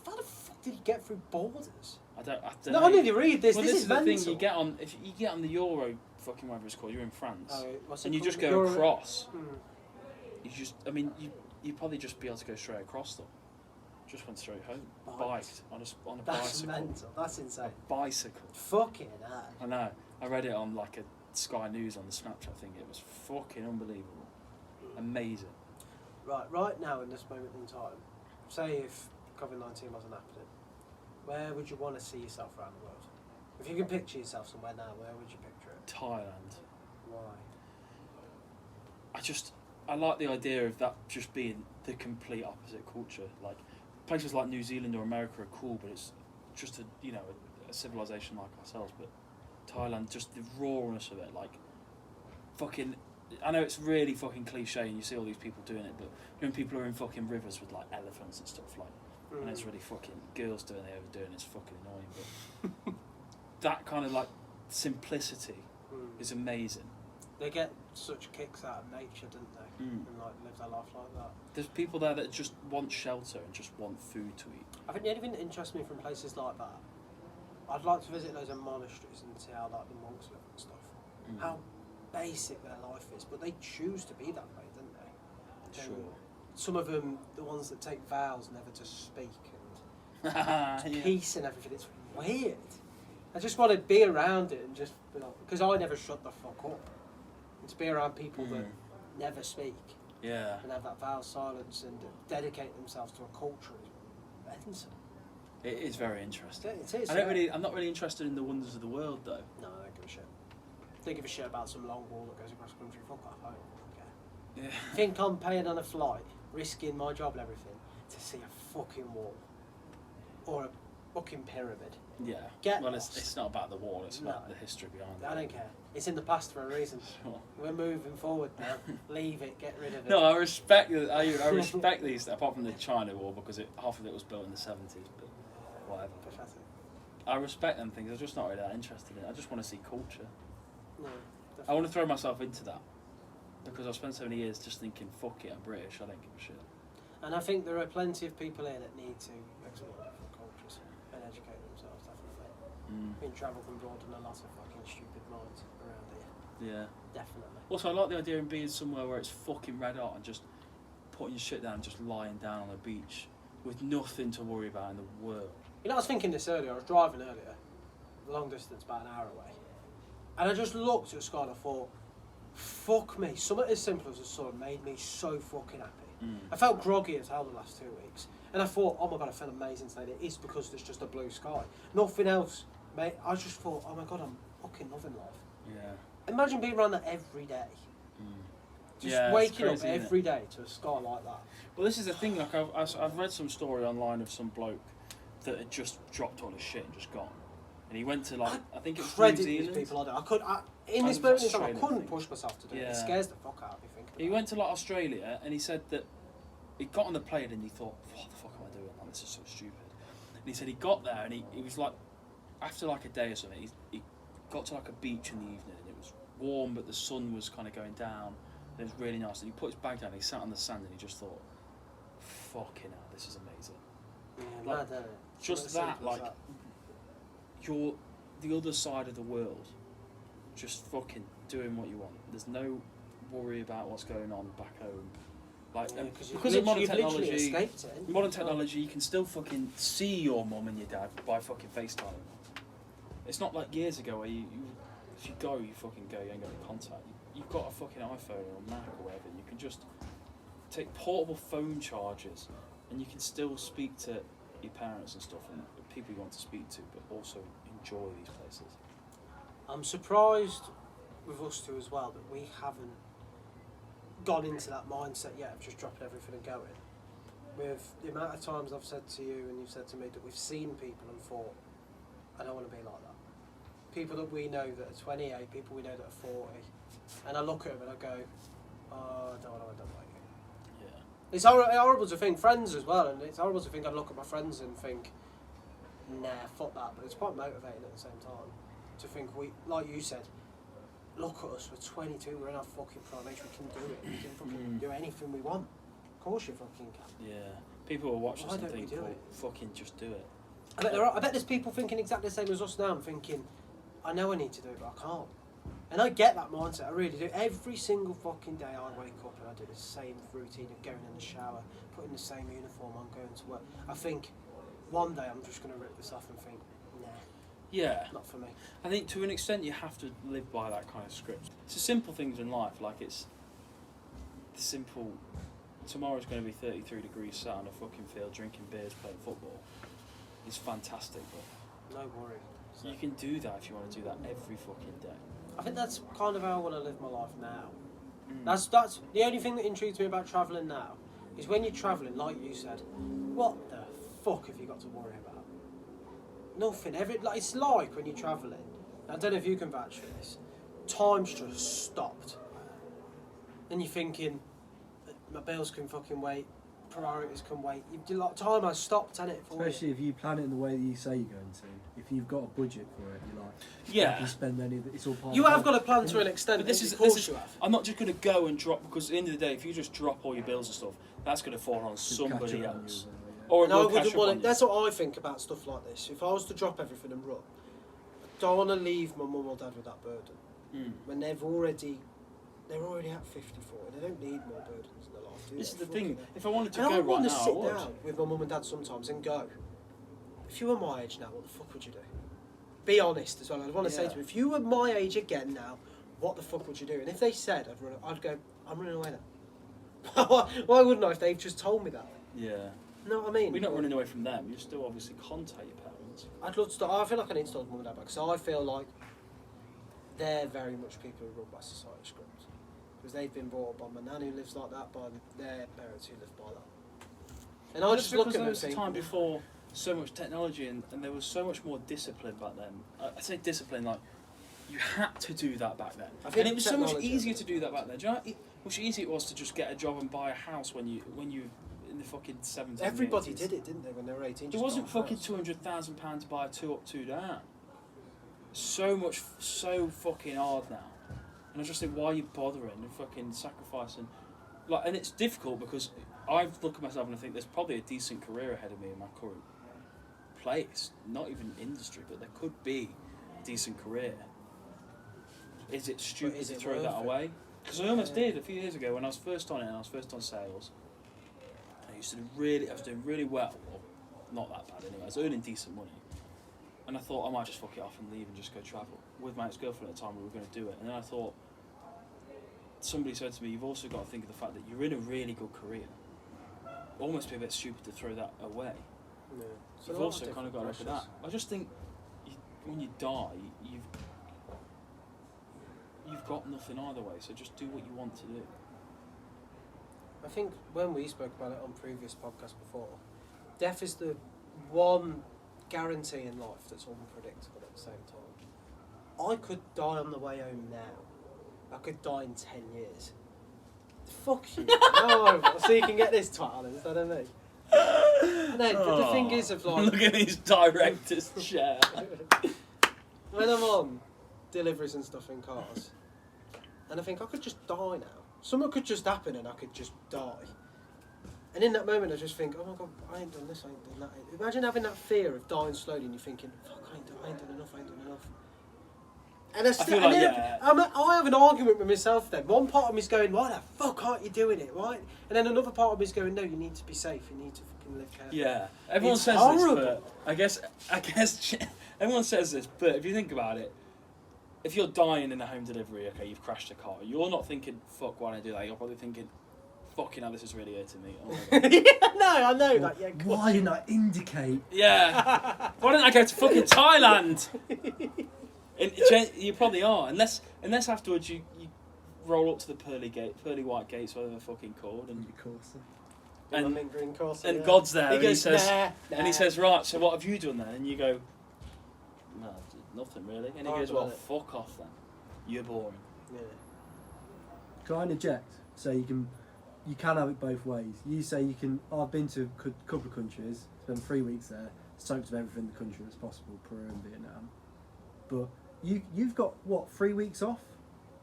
[SPEAKER 2] How the fuck did he get through borders?
[SPEAKER 3] I don't
[SPEAKER 2] No,
[SPEAKER 3] know.
[SPEAKER 2] I need to read this.
[SPEAKER 3] Well,
[SPEAKER 2] this
[SPEAKER 3] this
[SPEAKER 2] is
[SPEAKER 3] the
[SPEAKER 2] mental.
[SPEAKER 3] thing. If you get on the Euro, fucking whatever it's called, you're in France,
[SPEAKER 2] Oh, what's it
[SPEAKER 3] and you
[SPEAKER 2] called?
[SPEAKER 3] just go
[SPEAKER 2] Euro-
[SPEAKER 3] across.
[SPEAKER 2] Hmm.
[SPEAKER 3] You'd probably just be able to go straight across them. Just went straight home,
[SPEAKER 2] Biked.
[SPEAKER 3] biked on a
[SPEAKER 2] That's
[SPEAKER 3] bicycle.
[SPEAKER 2] mental. That's insane.
[SPEAKER 3] A bicycle.
[SPEAKER 2] Fucking hell.
[SPEAKER 3] I know. I read it on like a Sky News on the Snapchat thing. It was fucking unbelievable, amazing.
[SPEAKER 2] Right now in this moment in time, say if COVID-19 wasn't happening, Where would you want to see yourself around the world? If you can picture yourself somewhere now, where would you picture it?
[SPEAKER 3] Thailand.
[SPEAKER 2] Why?
[SPEAKER 3] I like the idea of that just being the complete opposite culture. Like places like New Zealand or America are cool, but it's just a civilization like ourselves. But Thailand, just the rawness of it, like fucking. I know it's really fucking cliche, and you see all these people doing it, but when people are in fucking rivers with like elephants and stuff, like, and it's really fucking girls doing it, overdoing it's fucking annoying. But that kind of like simplicity is amazing.
[SPEAKER 2] They get such kicks out of nature, don't they? And like live their life like that.
[SPEAKER 3] There's people there that just want shelter and just want food to eat.
[SPEAKER 2] I think the only thing that interests me from places like that, I'd like to visit those monasteries and see how like the monks live and stuff. How basic their life is, but they choose to be that way, don't they?
[SPEAKER 3] Sure.
[SPEAKER 2] Some of them, the ones that take vows never to speak and peace and everything. It's weird. I just want to be around it and just because I never shut the fuck up. And to be around people that never speak.
[SPEAKER 3] Yeah.
[SPEAKER 2] And have that vow of silence and dedicate themselves to a culture is mental.
[SPEAKER 3] It is very interesting.
[SPEAKER 2] It is.
[SPEAKER 3] I'm not really interested in the wonders of the world though.
[SPEAKER 2] No, I don't give a shit. Don't give a shit about some long wall that goes across the country. Fuck off, I don't care.
[SPEAKER 3] Yeah.
[SPEAKER 2] Think I'm paying on a flight, risking my job and everything, to see a fucking wall or a fucking pyramid?
[SPEAKER 3] Yeah.
[SPEAKER 2] Get
[SPEAKER 3] well,
[SPEAKER 2] lost.
[SPEAKER 3] it's not about the wall. It's about
[SPEAKER 2] No.
[SPEAKER 3] the history behind it.
[SPEAKER 2] I don't care. It's in the past for a reason.
[SPEAKER 3] Sure.
[SPEAKER 2] We're moving forward now. Leave it. Get rid of it.
[SPEAKER 3] No, I respect. I respect these apart from the China War because half of it was built in the 70s, but whatever.
[SPEAKER 2] Pathetic.
[SPEAKER 3] I respect them things. I'm just not really that interested in it. I just want to see culture.
[SPEAKER 2] No.
[SPEAKER 3] I want to throw myself into that because I've spent so many years just thinking, fuck it, I'm British. I don't give a shit.
[SPEAKER 2] And I think there are plenty of people here that need to explore different cultures and educate themselves, definitely. Been travelled and broadened a lot of fucking stupid minds around here.
[SPEAKER 3] Yeah.
[SPEAKER 2] Definitely.
[SPEAKER 3] Also, I like the idea of being somewhere where it's fucking red hot and just putting your shit down and just lying down on the beach with nothing to worry about in the world.
[SPEAKER 2] You know, I was thinking this earlier. I was driving earlier, long distance, about an hour away. And I just looked at the sky and I thought, fuck me, something as simple as the sun made me so fucking happy. I felt groggy as hell the last 2 weeks. And I thought, oh my God, I feel amazing today. It is because there's just a blue sky. Nothing else, mate. I just thought, oh my God, I'm fucking loving life.
[SPEAKER 3] Yeah.
[SPEAKER 2] Imagine being around that every day. Just
[SPEAKER 3] Yeah, it's
[SPEAKER 2] waking
[SPEAKER 3] crazy,
[SPEAKER 2] up
[SPEAKER 3] isn't it?
[SPEAKER 2] every day to a sky like that.
[SPEAKER 3] Well, this is the thing. Like I've read some story online of some bloke that had just dropped all his shit and just gone, and he went to like I think it was New
[SPEAKER 2] Credit
[SPEAKER 3] Zealand.
[SPEAKER 2] these people. In
[SPEAKER 3] I
[SPEAKER 2] this
[SPEAKER 3] was
[SPEAKER 2] moment in time, I
[SPEAKER 3] Australian, I
[SPEAKER 2] couldn't
[SPEAKER 3] think.
[SPEAKER 2] push myself to do it.
[SPEAKER 3] Yeah.
[SPEAKER 2] It scares the fuck out of me thinking
[SPEAKER 3] He
[SPEAKER 2] about
[SPEAKER 3] went to like Australia, and he said that he got on the plane and he thought, "What the fuck am I doing? Like, this is so stupid." And he said he got there and he was like, after like a day or something, he got to like a beach in the evening and it was warm, but the sun was kind of going down. And it was really nice. And he put his bag down. And he sat on the sand and he just thought, "Fucking hell, this is amazing."
[SPEAKER 2] it. Yeah,
[SPEAKER 3] like,
[SPEAKER 2] mad, isn't it?
[SPEAKER 3] Just
[SPEAKER 2] Something
[SPEAKER 3] that,
[SPEAKER 2] simple as
[SPEAKER 3] like, you're the other side of the world, just fucking doing what you want. There's no worry about what's going on back home. Like,
[SPEAKER 2] Yeah,
[SPEAKER 3] and
[SPEAKER 2] 'cause
[SPEAKER 3] because of modern
[SPEAKER 2] you've literally
[SPEAKER 3] technology,
[SPEAKER 2] escaped it.
[SPEAKER 3] modern technology, you can still fucking see your mum and your dad by fucking FaceTime. It's not like years ago where you if you go, you fucking go, you ain't got any contact. You've got a fucking iPhone or a Mac or whatever, and you can just take portable phone chargers and you can still speak to your parents and stuff and the people you want to speak to, but also enjoy these places.
[SPEAKER 2] I'm surprised with us two as well that we haven't gone into that mindset yet of just dropping everything and going. With the amount of times I've said to you and you've said to me that we've seen people and thought, I don't want to be like that. People that we know that are 28, people we know that are 40, and I look at them and I go, oh, I don't want to end up like you.
[SPEAKER 3] Yeah.
[SPEAKER 2] It's horrible to think, friends as well, and it's horrible to think I look at my friends and think, nah, fuck that, but it's quite motivating at the same time to think we, like you said, look at us, we're 22, we're in our fucking prime age, we can do it, we can fucking do anything we want. Of course you fucking can.
[SPEAKER 3] Yeah. People will watch
[SPEAKER 2] Why
[SPEAKER 3] us and
[SPEAKER 2] don't we
[SPEAKER 3] think,
[SPEAKER 2] do
[SPEAKER 3] well,
[SPEAKER 2] it?
[SPEAKER 3] fucking just do it.
[SPEAKER 2] I bet there's people thinking exactly the same as us now. I'm thinking, I know I need to do it, but I can't. And I get that mindset, I really do. Every single fucking day I wake up and I do the same routine of going in the shower, putting the same uniform on, going to work. I think one day I'm just going to rip this off and think, nah,
[SPEAKER 3] Yeah.
[SPEAKER 2] not for me.
[SPEAKER 3] I think to an extent you have to live by that kind of script. It's the simple things in life, like it's the simple, tomorrow's going to be 33 degrees sat on a fucking field drinking beers playing football. is fantastic. But
[SPEAKER 2] No worries. So.
[SPEAKER 3] you can do that if you want to do that every fucking day.
[SPEAKER 2] I think that's kind of how I want to live my life now.
[SPEAKER 3] Mm.
[SPEAKER 2] That's the only thing that intrigues me about travelling now is when you're travelling, like you said, what the fuck have you got to worry about? Nothing. It's like when you're travelling. I don't know if you can vouch for this. Time's just stopped, and you're thinking, my bills can fucking wait, priorities can wait. Time has stopped, hasn't it?
[SPEAKER 4] Especially if you plan it in the way that you say you're going to. If you've got a budget for it, you're like,
[SPEAKER 3] Yeah.
[SPEAKER 4] you spend any of it. It's all part.
[SPEAKER 2] You
[SPEAKER 4] of
[SPEAKER 2] have
[SPEAKER 4] it.
[SPEAKER 2] got a plan to an extent.
[SPEAKER 3] But this is
[SPEAKER 2] you have.
[SPEAKER 3] I'm not just going to go and drop, because at the end of the day, if you just drop all your bills and stuff, that's going to fall on
[SPEAKER 4] Just
[SPEAKER 3] somebody
[SPEAKER 4] catch up on you
[SPEAKER 3] else.
[SPEAKER 4] as well, yeah.
[SPEAKER 3] Or it
[SPEAKER 2] No, I
[SPEAKER 3] will catch
[SPEAKER 2] wouldn't
[SPEAKER 3] up
[SPEAKER 2] want
[SPEAKER 3] on
[SPEAKER 2] it.
[SPEAKER 3] you.
[SPEAKER 2] That's what I think about stuff like this. If I was to drop everything and run, I don't want to leave my mum or dad with that burden.
[SPEAKER 3] Mm.
[SPEAKER 2] When they're already at 54, and they don't need more burdens in their life. Do
[SPEAKER 3] This is
[SPEAKER 2] they?
[SPEAKER 3] the thing.
[SPEAKER 2] Fucking
[SPEAKER 3] If I wanted to
[SPEAKER 2] hell.
[SPEAKER 3] go
[SPEAKER 2] And I
[SPEAKER 3] right
[SPEAKER 2] want to
[SPEAKER 3] now, I
[SPEAKER 2] sit
[SPEAKER 3] would.
[SPEAKER 2] down with my mum and dad sometimes and go, if you were my age now, what the fuck would you do? Be honest as well. I'd want to say
[SPEAKER 3] Yeah.
[SPEAKER 2] to them, if you were my age again now, what the fuck would you do? And if they said I'd go, I'm running away now. Why wouldn't I if they've just told me that?
[SPEAKER 3] Yeah.
[SPEAKER 2] You know what I mean?
[SPEAKER 3] We're not running away from them. You still obviously contact your parents.
[SPEAKER 2] I'd love to start. I feel like I need to start mum and dad back because I feel like they're very much people who run by society scripts because they've been brought up by my nan who lives like that, by their parents who live by that. And I just look at
[SPEAKER 3] there
[SPEAKER 2] them
[SPEAKER 3] was a
[SPEAKER 2] and
[SPEAKER 3] time
[SPEAKER 2] think,
[SPEAKER 3] before so much technology and there was so much more discipline back then. I say discipline like you had to do that back then,
[SPEAKER 2] I think
[SPEAKER 3] and it was so much
[SPEAKER 2] technology-
[SPEAKER 3] easier to do that back then. Do you know how much easier it was to just get a job and buy a house when you in the fucking 70s?
[SPEAKER 2] everybody did it, didn't they, when they were 18?
[SPEAKER 3] It
[SPEAKER 2] just
[SPEAKER 3] wasn't
[SPEAKER 2] got a
[SPEAKER 3] fucking
[SPEAKER 2] house.
[SPEAKER 3] £200,000 to buy a 2 up, 2 down. So fucking hard now, and I just think, why are you bothering and fucking sacrificing? Like, and it's difficult because I've looked at myself and I think there's probably a decent career ahead of me in my current place, not even industry, but there could be a decent career. Is it stupid
[SPEAKER 2] is
[SPEAKER 3] to
[SPEAKER 2] it
[SPEAKER 3] throw that
[SPEAKER 2] worth it?
[SPEAKER 3] away? Because I almost did a few years ago when I was first on it and I was first on sales. I was doing really well, or not that bad anyway. I was earning decent money, and I thought I might just fuck it off and leave and just go travel. With my ex-girlfriend at the time, we were going to do it, and then I thought, somebody said to me, "You've also got to think of the fact that you're in a really good career. Almost be a bit stupid to throw that away."
[SPEAKER 2] Yeah. So
[SPEAKER 3] You've
[SPEAKER 2] a lot
[SPEAKER 3] also
[SPEAKER 2] of
[SPEAKER 3] kind of got to look at
[SPEAKER 2] different
[SPEAKER 3] that. I just think when you die, you've got nothing either way. So just do what you want to do.
[SPEAKER 2] I think when we spoke about it on previous podcasts before, death is the one guarantee in life that's unpredictable at the same time. I could die on the way home now. I could die in 10 years. Fuck you. No, so you can get this twat on it, is that what I mean? No, but the thing is of like...
[SPEAKER 3] Look at his director's chair.
[SPEAKER 2] When I'm on deliveries and stuff in cars, and I think I could just die now. Something could just happen and I could just die. And in that moment I just think, oh my god, I ain't done this, I ain't done that. Imagine having that fear of dying slowly and you're thinking, fuck, I ain't done enough. And I have an argument with myself then. One part of me's going, why the fuck aren't you doing it, right? And then another part of me's going, no, you need to be safe, you need to fucking live carefully.
[SPEAKER 3] Yeah, everyone
[SPEAKER 2] It's
[SPEAKER 3] says
[SPEAKER 2] horrible.
[SPEAKER 3] this, but I guess everyone says this, but if you think about it, if you're dying in a home delivery, okay, you've crashed a car, you're not thinking, fuck, why did I do that? You're probably thinking, fucking hell, this is really hurting me. Oh my God.
[SPEAKER 2] Yeah, no, I know that. Yeah,
[SPEAKER 4] Why didn't I indicate?
[SPEAKER 3] Yeah. Why didn't I go to fucking Thailand? You probably are, unless afterwards you roll up to the pearly white gates, whatever they're fucking called, and
[SPEAKER 4] Of course.
[SPEAKER 3] and,
[SPEAKER 2] green course,
[SPEAKER 3] and God's there,
[SPEAKER 2] He
[SPEAKER 3] and he
[SPEAKER 2] goes,
[SPEAKER 3] says,
[SPEAKER 2] nah.
[SPEAKER 3] and he says, right, so what have you done then? And you go, no, nothing really. And he
[SPEAKER 2] Oh,
[SPEAKER 3] goes,
[SPEAKER 2] I've
[SPEAKER 3] well,
[SPEAKER 2] done it.
[SPEAKER 3] fuck off then. You're boring.
[SPEAKER 2] Yeah.
[SPEAKER 4] Can I interject? So you can have it both ways. You say you can. I've been to a couple of countries, spent 3 weeks there, soaked of everything in the country that's possible, Peru and Vietnam. But you've got what, 3 weeks off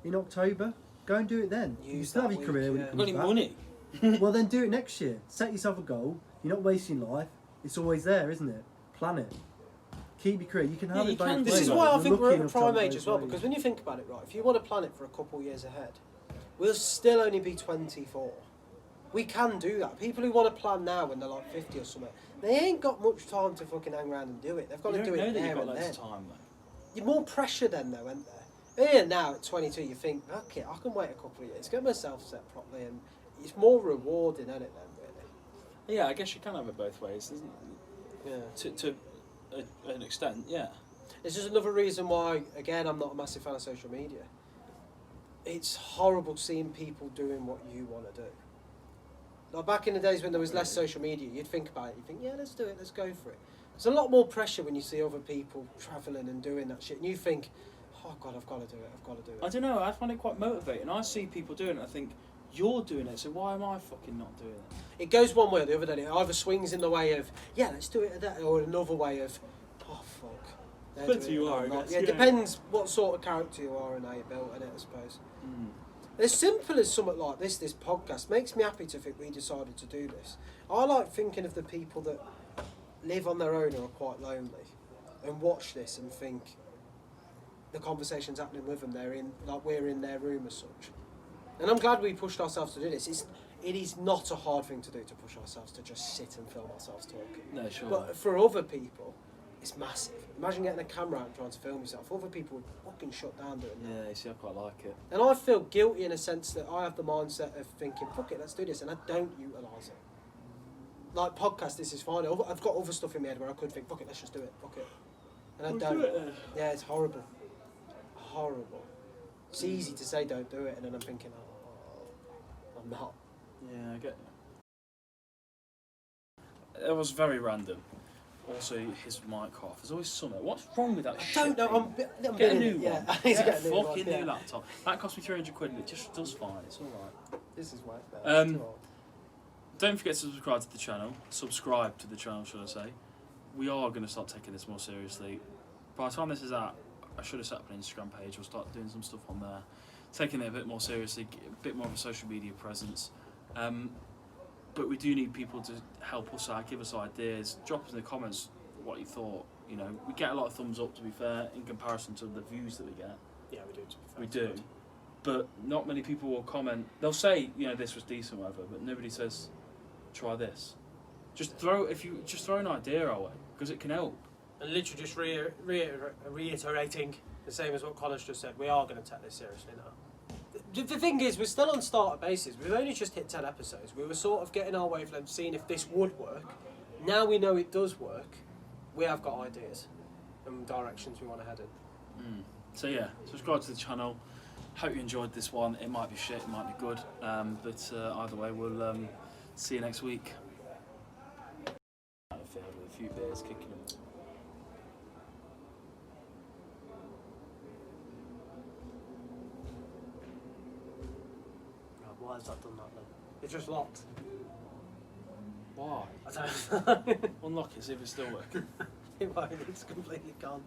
[SPEAKER 4] in October? Go and do it then. You
[SPEAKER 2] Use
[SPEAKER 4] still have
[SPEAKER 2] that
[SPEAKER 4] your career
[SPEAKER 2] week,
[SPEAKER 4] when
[SPEAKER 2] yeah.
[SPEAKER 4] it
[SPEAKER 3] I've got
[SPEAKER 4] comes
[SPEAKER 3] any
[SPEAKER 4] back.
[SPEAKER 3] money.
[SPEAKER 4] Well, then do it next year. Set yourself a goal. You're not wasting life. It's always there, isn't it? Plan it. Keep your career. You can have
[SPEAKER 3] you
[SPEAKER 4] it both
[SPEAKER 3] can
[SPEAKER 4] ways.
[SPEAKER 3] do
[SPEAKER 2] This is
[SPEAKER 3] that.
[SPEAKER 2] why I
[SPEAKER 4] You're
[SPEAKER 2] think we're
[SPEAKER 4] lucky
[SPEAKER 2] at a
[SPEAKER 4] enough to have
[SPEAKER 2] prime
[SPEAKER 4] it
[SPEAKER 2] age
[SPEAKER 4] both
[SPEAKER 2] as well,
[SPEAKER 4] ways.
[SPEAKER 2] because when you think about it, right, if you want to plan it for a couple of years ahead, we'll still only be 24. We can do that. People who want to plan now when they're like 50 or something, they ain't got much time to fucking hang around and do it. They've got
[SPEAKER 3] You
[SPEAKER 2] to
[SPEAKER 3] don't
[SPEAKER 2] do
[SPEAKER 3] know
[SPEAKER 2] it
[SPEAKER 3] that you've
[SPEAKER 2] there
[SPEAKER 3] got
[SPEAKER 2] and
[SPEAKER 3] loads
[SPEAKER 2] then.
[SPEAKER 3] of time, though.
[SPEAKER 2] You're more pressure then, though, isn't there? Here now at 22, you think, okay, I can wait a couple of years, get myself set properly, and it's more rewarding, isn't it? Then, really.
[SPEAKER 3] Yeah, I guess you can have it both ways, isn't it?
[SPEAKER 2] Yeah.
[SPEAKER 3] To an extent, yeah.
[SPEAKER 2] It's just another reason why, again, I'm not a massive fan of social media. It's horrible seeing people doing what you want to do. Like back in the days when there was less social media, you'd think about it. You'd think, yeah, let's do it, let's go for it. There's a lot more pressure when you see other people travelling and doing that shit, and you think, oh God, I've got to do it, I've got to do it.
[SPEAKER 3] I don't know, I find it quite motivating. I see people doing it, I think, you're doing it, so why am I fucking not doing it?
[SPEAKER 2] It goes one way or the other, then it either swings in the way of, yeah, let's do it, or another way of, oh fuck. they're
[SPEAKER 3] Depends
[SPEAKER 2] doing
[SPEAKER 3] who
[SPEAKER 2] it,
[SPEAKER 3] you are,
[SPEAKER 2] I'm
[SPEAKER 3] I
[SPEAKER 2] not.
[SPEAKER 3] guess,
[SPEAKER 2] Yeah, it
[SPEAKER 3] yeah.
[SPEAKER 2] depends what sort of character you are and how you're built in it, I suppose.
[SPEAKER 3] Mm.
[SPEAKER 2] As simple as something like this podcast makes me happy to think we decided to do this. I like thinking of the people that live on their own or are quite lonely and watch this and think the conversation's happening with them. They're in, like we're in their room as such. And I'm glad we pushed ourselves to do this. It is not a hard thing to do to push ourselves to just sit and film ourselves talking.
[SPEAKER 3] No, sure.
[SPEAKER 2] But for other people, it's massive. Imagine getting a camera out and trying to film yourself. Other people would fucking shut down doing that.
[SPEAKER 3] Yeah, you see, I quite like it.
[SPEAKER 2] And I feel guilty in a sense that I have the mindset of thinking, fuck it, let's do this, and I don't utilise it. Like podcast, this is fine. I've got other stuff in my head where I could think, fuck it, let's just do it, fuck it. And I don't.
[SPEAKER 3] Do it then.
[SPEAKER 2] Yeah, it's horrible. Horrible. It's easy to say don't do it, and then I'm thinking, oh, I'm not.
[SPEAKER 3] Yeah, I get you. It was very random. Also, his mic off. There's always something. What's wrong with that shit?
[SPEAKER 2] I don't know.
[SPEAKER 3] thing?
[SPEAKER 2] I'm
[SPEAKER 3] Get a
[SPEAKER 2] getting
[SPEAKER 3] new
[SPEAKER 2] it, yeah.
[SPEAKER 3] one.
[SPEAKER 2] I need to
[SPEAKER 3] Get
[SPEAKER 2] get a new one.
[SPEAKER 3] fucking
[SPEAKER 2] Yeah.
[SPEAKER 3] new laptop. That cost me 300 quid and it just does fine. It's alright.
[SPEAKER 2] This is whack.
[SPEAKER 3] Don't forget to subscribe to the channel. Subscribe to the channel, should I say. We are going to start taking this more seriously. By the time this is out, I should have set up an Instagram page. We'll start doing some stuff on there. Taking it a bit more seriously, a bit more of a social media presence. But we do need people to help us out, give us ideas. Drop us in the comments what you thought. You know, we get a lot of thumbs up, to be fair, in comparison to the views that we get.
[SPEAKER 2] Yeah, we do. To be fair.
[SPEAKER 3] We do. But not many people will comment. They'll say, you know, this was decent, whatever, but nobody says, try this. Just throw an idea our way, because it can help.
[SPEAKER 2] And literally just reiterating the same as what Connor's just said, we are going to take this seriously now. The thing is, we're still on starter basis. We've only just hit 10 episodes. We were sort of getting our wavelength, seeing if this would work. Now we know it does work. We have got ideas and directions we want to head in.
[SPEAKER 3] So yeah, subscribe to the channel. Hope you enjoyed this one. It might be shit, it might be good. But either way, we'll see you next week. With a few beers kicking them.
[SPEAKER 2] Why has that done that then? It's just locked.
[SPEAKER 3] Why?
[SPEAKER 2] I don't know.
[SPEAKER 3] Unlock it, see if it's still working.
[SPEAKER 2] It won't, it's completely gone.